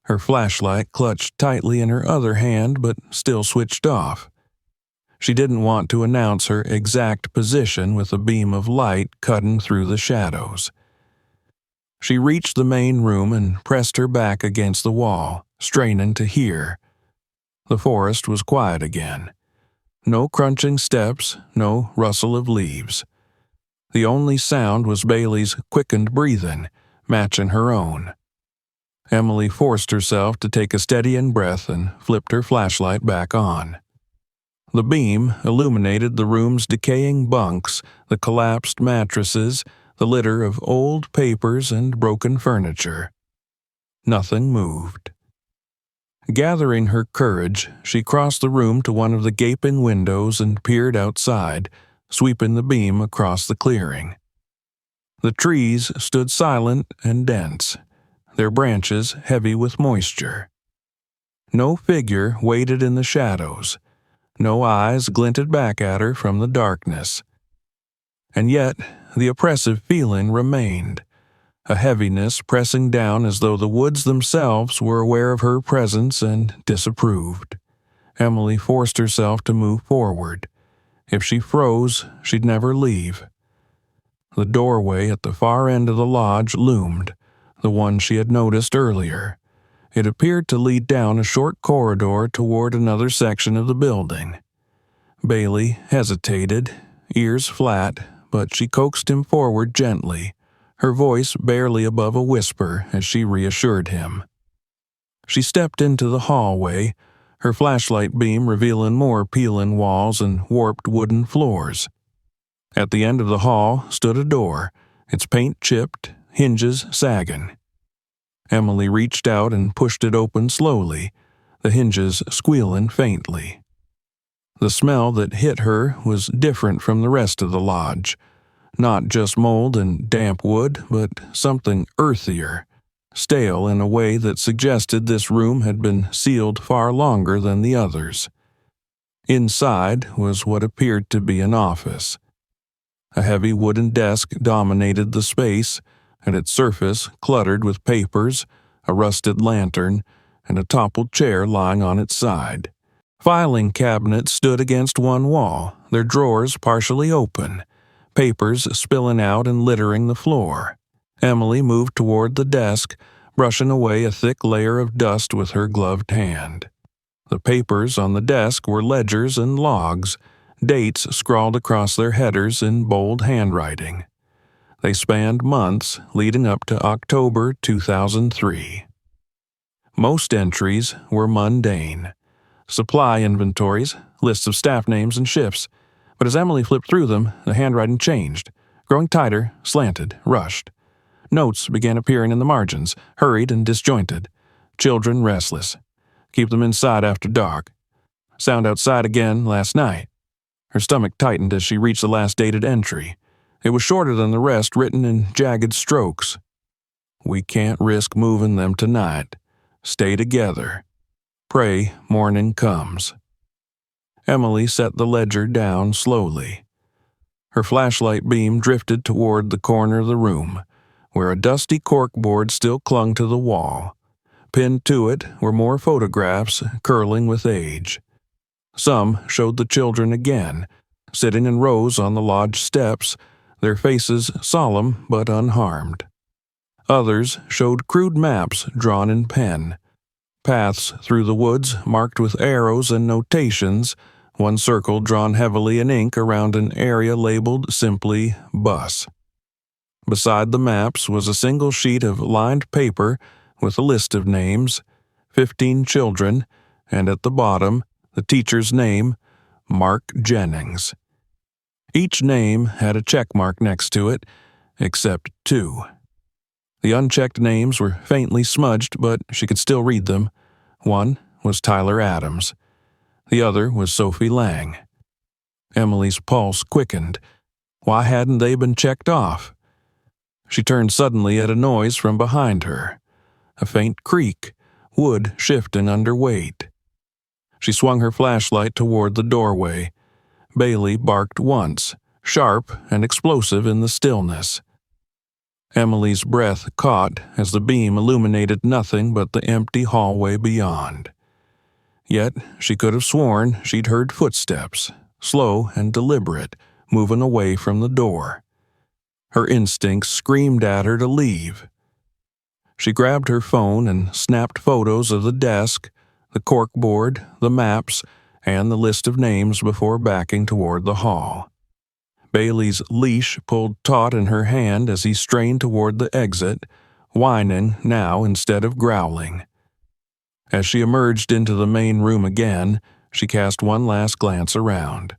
her flashlight clutched tightly in her other hand but still switched off. She didn't want to announce her exact position with a beam of light cutting through the shadows. She reached the main room and pressed her back against the wall, straining to hear. The forest was quiet again. No crunching steps, no rustle of leaves. The only sound was Bailey's quickened breathing, matching her own. Emily forced herself to take a steadying breath and flipped her flashlight back on. The beam illuminated the room's decaying bunks, the collapsed mattresses, the litter of old papers and broken furniture. Nothing moved. Gathering her courage, she crossed the room to one of the gaping windows and peered outside, sweeping the beam across the clearing. The trees stood silent and dense, their branches heavy with moisture. No figure waited in the shadows. No eyes glinted back at her from the darkness. And yet, the oppressive feeling remained, a heaviness pressing down as though the woods themselves were aware of her presence and disapproved. Emily forced herself to move forward. If she froze, she'd never leave. The doorway at the far end of the lodge loomed, the one she had noticed earlier. It appeared to lead down a short corridor toward another section of the building. Bailey hesitated, ears flat, but she coaxed him forward gently, her voice barely above a whisper as she reassured him. She stepped into the hallway, her flashlight beam revealing more peeling walls and warped wooden floors. At the end of the hall stood a door, its paint chipped, hinges sagging. Emily reached out and pushed it open slowly, the hinges squealing faintly. The smell that hit her was different from the rest of the lodge. Not just mold and damp wood, but something earthier, stale in a way that suggested this room had been sealed far longer than the others. Inside was what appeared to be an office. A heavy wooden desk dominated the space, and its surface cluttered with papers, a rusted lantern, and a toppled chair lying on its side. Filing cabinets stood against one wall, their drawers partially open, papers spilling out and littering the floor. Emily moved toward the desk, brushing away a thick layer of dust with her gloved hand. The papers on the desk were ledgers and logs, dates scrawled across their headers in bold handwriting. They spanned months leading up to October 2003. Most entries were mundane. Supply inventories, lists of staff names and shifts, but as Emily flipped through them, the handwriting changed, growing tighter, slanted, rushed. Notes began appearing in the margins, hurried and disjointed. Children restless. Keep them inside after dark. Sound outside again last night. Her stomach tightened as she reached the last dated entry. It was shorter than the rest, written in jagged strokes. We can't risk moving them tonight. Stay together. Pray morning comes. Emily set the ledger down slowly. Her flashlight beam drifted toward the corner of the room, where a dusty corkboard still clung to the wall. Pinned to it were more photographs, curling with age. Some showed the children again, sitting in rows on the lodge steps, their faces solemn but unharmed. Others showed crude maps drawn in pen, paths through the woods marked with arrows and notations, one circle drawn heavily in ink around an area labeled simply Bus. Beside the maps was a single sheet of lined paper with a list of names, 15 children, and at the bottom, the teacher's name, Mark Jennings. Each name had a check mark next to it, except 2. The unchecked names were faintly smudged, but she could still read them. One was Tyler Adams. The other was Sophie Lang. Emily's pulse quickened. Why hadn't they been checked off? She turned suddenly at a noise from behind her. A faint creak, wood shifting under weight. She swung her flashlight toward the doorway. Bailey barked once, sharp and explosive in the stillness. Emily's breath caught as the beam illuminated nothing but the empty hallway beyond. Yet she could have sworn she'd heard footsteps, slow and deliberate, moving away from the door. Her instincts screamed at her to leave. She grabbed her phone and snapped photos of the desk, the corkboard, the maps, and the list of names before backing toward the hall. Bailey's leash pulled taut in her hand as he strained toward the exit, whining now instead of growling. As she emerged into the main room again, she cast one last glance around.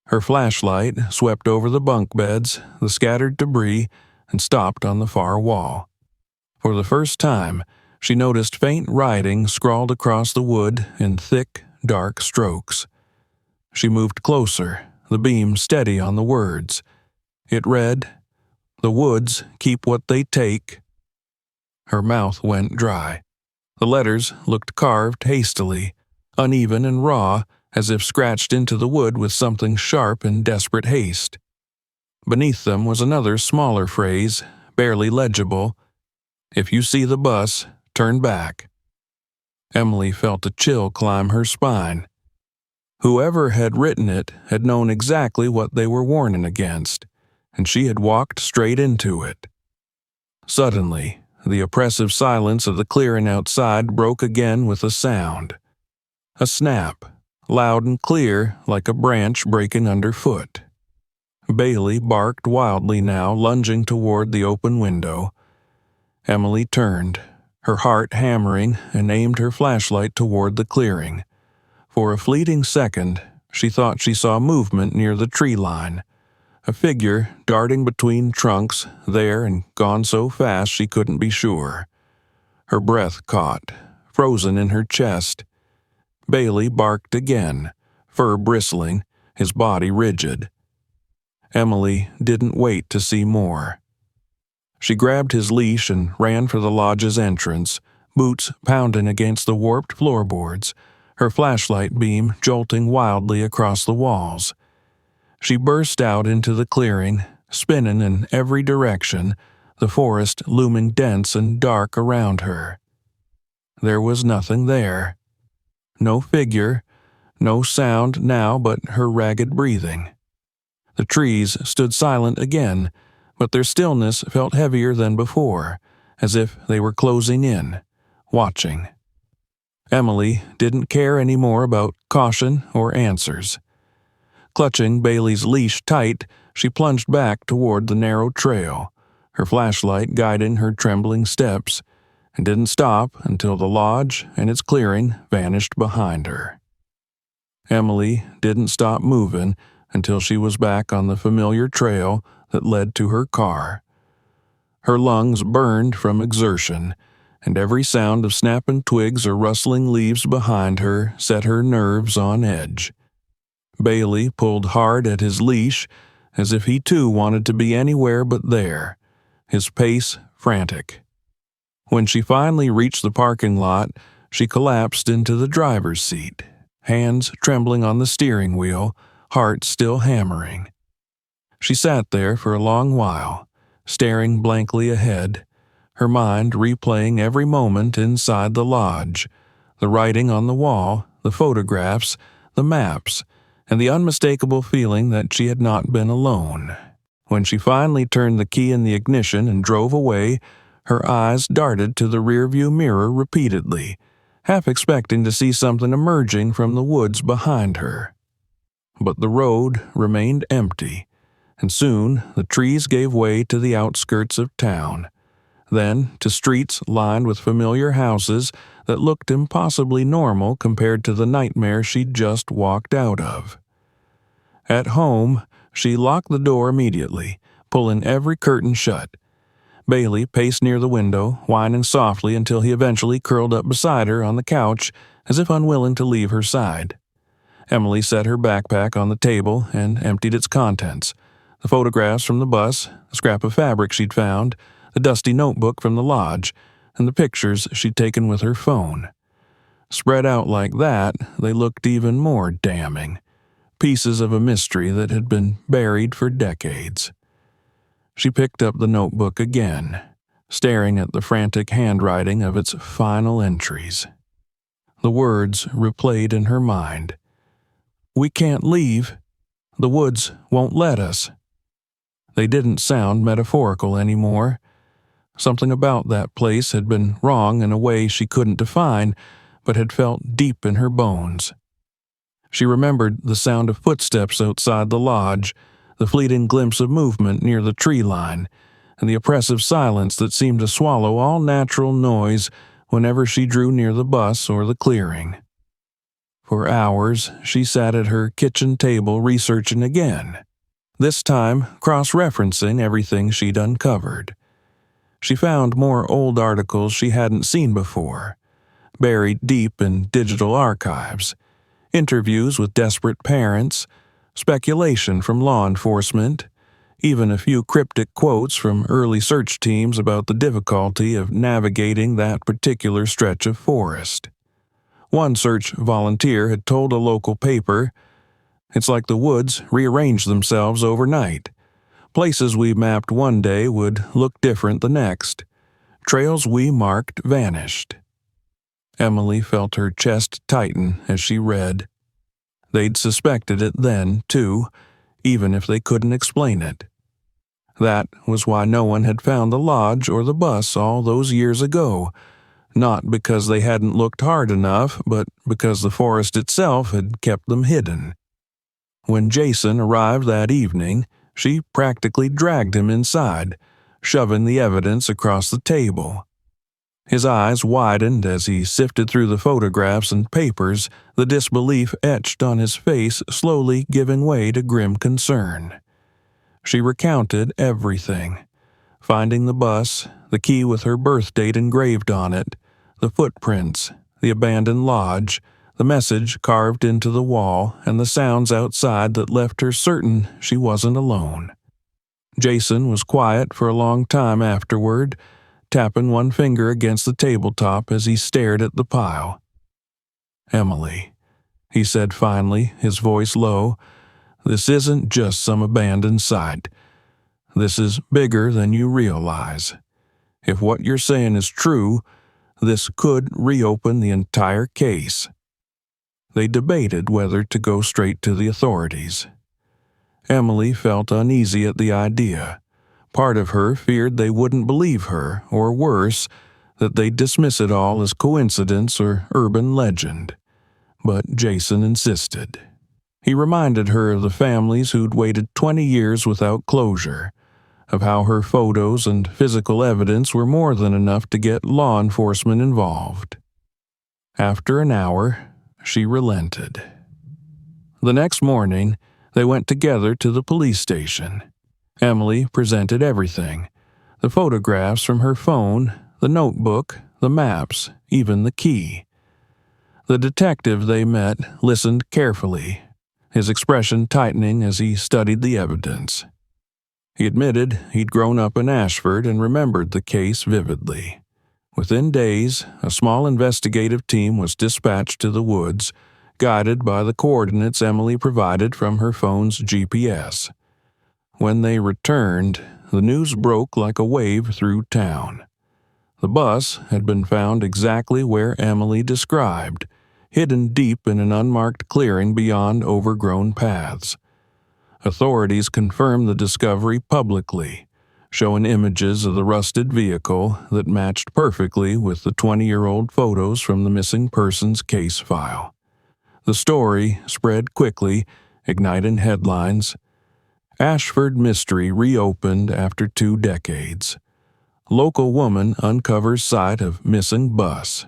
Her flashlight swept over the bunk beds, the scattered debris, and stopped on the far wall. For the first time, she noticed faint writing scrawled across the wood in thick, dark strokes. She moved closer, the beam steady on the words. It read, "The woods keep what they take." Her mouth went dry. The letters looked carved hastily, uneven and raw, as if scratched into the wood with something sharp in desperate haste. Beneath them was another smaller phrase, barely legible. "If you see the bus, turn back." Emily felt a chill climb her spine. Whoever had written it had known exactly what they were warning against, and she had walked straight into it. Suddenly, the oppressive silence of the clearing outside broke again with a sound. A snap, loud and clear like a branch breaking underfoot. Bailey barked wildly now, lunging toward the open window. Emily turned, her heart hammering, and aimed her flashlight toward the clearing. For a fleeting second, she thought she saw movement near the tree line. A figure darting between trunks, there and gone so fast she couldn't be sure. Her breath caught, frozen in her chest. Bailey barked again, fur bristling, his body rigid. Emily didn't wait to see more. She grabbed his leash and ran for the lodge's entrance, boots pounding against the warped floorboards, her flashlight beam jolting wildly across the walls. She burst out into the clearing, spinning in every direction, the forest looming dense and dark around her. There was nothing there. No figure, No sound now but her ragged breathing. The trees stood silent again, but their stillness felt heavier than before, as if they were closing in, watching. Emily didn't care any more about caution or answers. Clutching Bailey's leash tight, she plunged back toward the narrow trail, her flashlight guiding her trembling steps, and didn't stop until the lodge and its clearing vanished behind her. Emily didn't stop moving until she was back on the familiar trail that led to her car. Her lungs burned from exertion, and every sound of snapping twigs or rustling leaves behind her set her nerves on edge. Bailey pulled hard at his leash, as if he too wanted to be anywhere but there, his pace frantic. When she finally reached the parking lot, she collapsed into the driver's seat, hands trembling on the steering wheel, heart still hammering. She sat there for a long while, staring blankly ahead, her mind replaying every moment inside the lodge, the writing on the wall, the photographs, the maps, and the unmistakable feeling that she had not been alone. When she finally turned the key in the ignition and drove away, her eyes darted to the rearview mirror repeatedly, half expecting to see something emerging from the woods behind her. But the road remained empty, and soon the trees gave way to the outskirts of town, then to streets lined with familiar houses that looked impossibly normal compared to the nightmare she'd just walked out of. At home, she locked the door immediately, pulling every curtain shut. Bailey paced near the window, whining softly until he eventually curled up beside her on the couch, as if unwilling to leave her side. Emily set her backpack on the table and emptied its contents: the photographs from the bus, the scrap of fabric she'd found, the dusty notebook from the lodge, and the pictures she'd taken with her phone. Spread out like that, they looked even more damning, pieces of a mystery that had been buried for decades. She picked up the notebook again, staring at the frantic handwriting of its final entries. The words replayed in her mind. "We can't leave. The woods won't let us." They didn't sound metaphorical anymore. Something about that place had been wrong in a way she couldn't define, but had felt deep in her bones. She remembered the sound of footsteps outside the lodge, the fleeting glimpse of movement near the tree line, and the oppressive silence that seemed to swallow all natural noise whenever she drew near the bus or the clearing. For hours, she sat at her kitchen table researching again, this time cross-referencing everything she'd uncovered. She found more old articles she hadn't seen before, buried deep in digital archives, interviews with desperate parents, speculation from law enforcement, even a few cryptic quotes from early search teams about the difficulty of navigating that particular stretch of forest. One search volunteer had told a local paper, "It's like the woods rearranged themselves overnight. Places we mapped one day would look different the next. Trails we marked vanished." Emily felt her chest tighten as she read. They'd suspected it then, too, even if they couldn't explain it. That was why no one had found the lodge or the bus all those years ago, not because they hadn't looked hard enough, but because the forest itself had kept them hidden. When Jason arrived that evening, she practically dragged him inside, shoving the evidence across the table. His eyes widened as he sifted through the photographs and papers, the disbelief etched on his face slowly giving way to grim concern. She recounted everything, finding the bus, the key with her birth date engraved on it, the footprints, the abandoned lodge, the message carved into the wall, and the sounds outside that left her certain she wasn't alone. Jason was quiet for a long time afterward, tapping one finger against the tabletop as he stared at the pile. "Emily," he said finally, his voice low, "this isn't just some abandoned site. This is bigger than you realize. If what you're saying is true, this could reopen the entire case." They debated whether to go straight to the authorities. Emily felt uneasy at the idea. Part of her feared they wouldn't believe her, or worse, that they'd dismiss it all as coincidence or urban legend. But Jason insisted. He reminded her of the families who'd waited 20 years without closure, of how her photos and physical evidence were more than enough to get law enforcement involved. After an hour, she relented. The next morning, they went together to the police station. Emily presented everything: the photographs from her phone, the notebook, the maps, even the key. The detective they met listened carefully, his expression tightening as he studied the evidence. He admitted he'd grown up in Ashford and remembered the case vividly. Within days, a small investigative team was dispatched to the woods, guided by the coordinates Emily provided from her phone's GPS. When they returned, the news broke like a wave through town. The bus had been found exactly where Emily described, hidden deep in an unmarked clearing beyond overgrown paths. Authorities confirmed the discovery publicly, showing images of the rusted vehicle that matched perfectly with the 20-year-old photos from the missing persons case file. The story spread quickly, igniting headlines. Ashford mystery reopened after 2 decades. Local woman uncovers site of missing bus.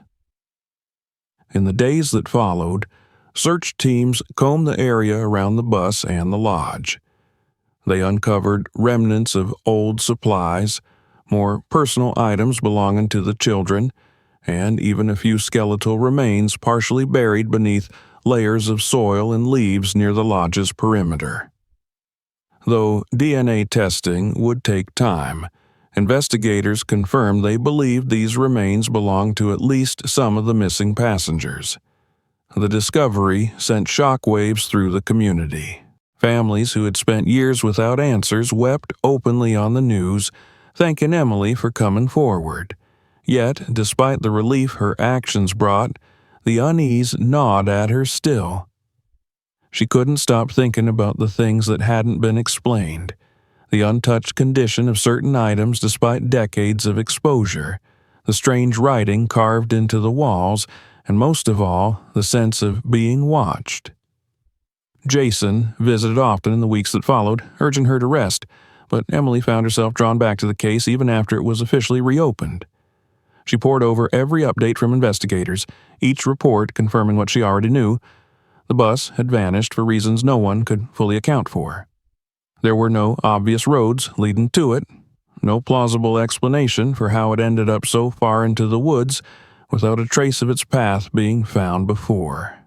In the days that followed, search teams combed the area around the bus and the lodge. They uncovered remnants of old supplies, more personal items belonging to the children, and even a few skeletal remains partially buried beneath layers of soil and leaves near the lodge's perimeter. Though DNA testing would take time, investigators confirmed they believed these remains belonged to at least some of the missing passengers. The discovery sent shockwaves through the community. Families who had spent years without answers wept openly on the news, thanking Emily for coming forward. Yet, despite the relief her actions brought, the unease gnawed at her still. She couldn't stop thinking about the things that hadn't been explained, the untouched condition of certain items despite decades of exposure, the strange writing carved into the walls, and most of all, the sense of being watched. Jason visited often in the weeks that followed, urging her to rest, but Emily found herself drawn back to the case even after it was officially reopened. She pored over every update from investigators, each report confirming what she already knew. The bus had vanished for reasons no one could fully account for. There were no obvious roads leading to it, no plausible explanation for how it ended up so far into the woods without a trace of its path being found before.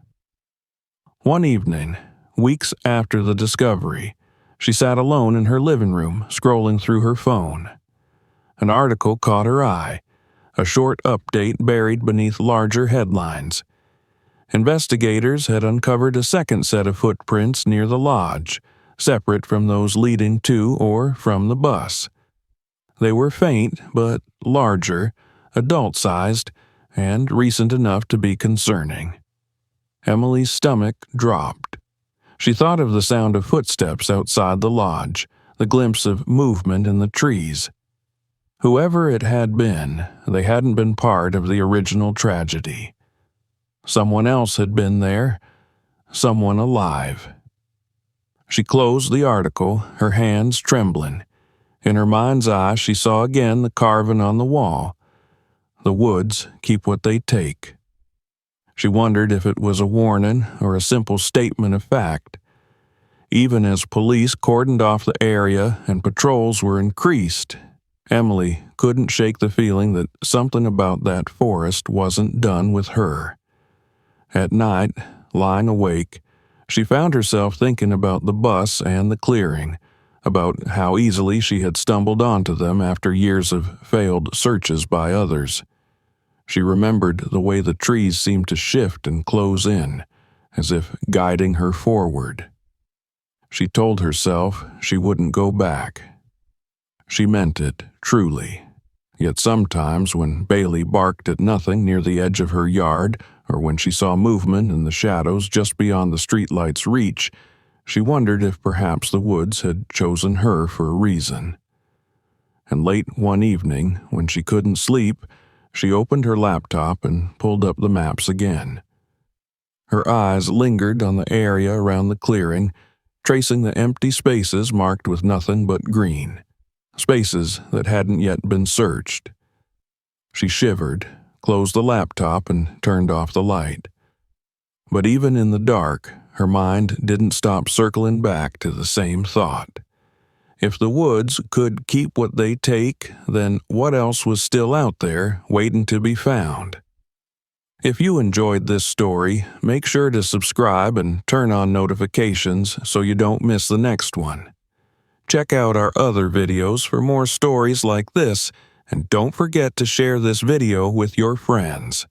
One evening, weeks after the discovery, she sat alone in her living room, scrolling through her phone. An article caught her eye, a short update buried beneath larger headlines. Investigators had uncovered a second set of footprints near the lodge, separate from those leading to or from the bus. They were faint but larger, adult-sized, and recent enough to be concerning. Emily's stomach dropped. She thought of the sound of footsteps outside the lodge, the glimpse of movement in the trees. Whoever it had been, they hadn't been part of the original tragedy. Someone else had been there, someone alive. She closed the article, her hands trembling. In her mind's eye, she saw again the carving on the wall. The woods keep what they take. She wondered if it was a warning or a simple statement of fact. Even as police cordoned off the area and patrols were increased, Emily couldn't shake the feeling that something about that forest wasn't done with her. At night, lying awake, she found herself thinking about the bus and the clearing, about how easily she had stumbled onto them after years of failed searches by others. She remembered the way the trees seemed to shift and close in, as if guiding her forward. She told herself she wouldn't go back. She meant it, truly. Yet sometimes when Bailey barked at nothing near the edge of her yard, or when she saw movement in the shadows just beyond the streetlight's reach, she wondered if perhaps the woods had chosen her for a reason. And late one evening, when she couldn't sleep, she opened her laptop and pulled up the maps again. Her eyes lingered on the area around the clearing, tracing the empty spaces marked with nothing but green, spaces that hadn't yet been searched. She shivered, closed the laptop, and turned off the light. But even in the dark, her mind didn't stop circling back to the same thought. If the woods could keep what they take, then what else was still out there waiting to be found? If you enjoyed this story, make sure to subscribe and turn on notifications so you don't miss the next one. Check out our other videos for more stories like this, and don't forget to share this video with your friends.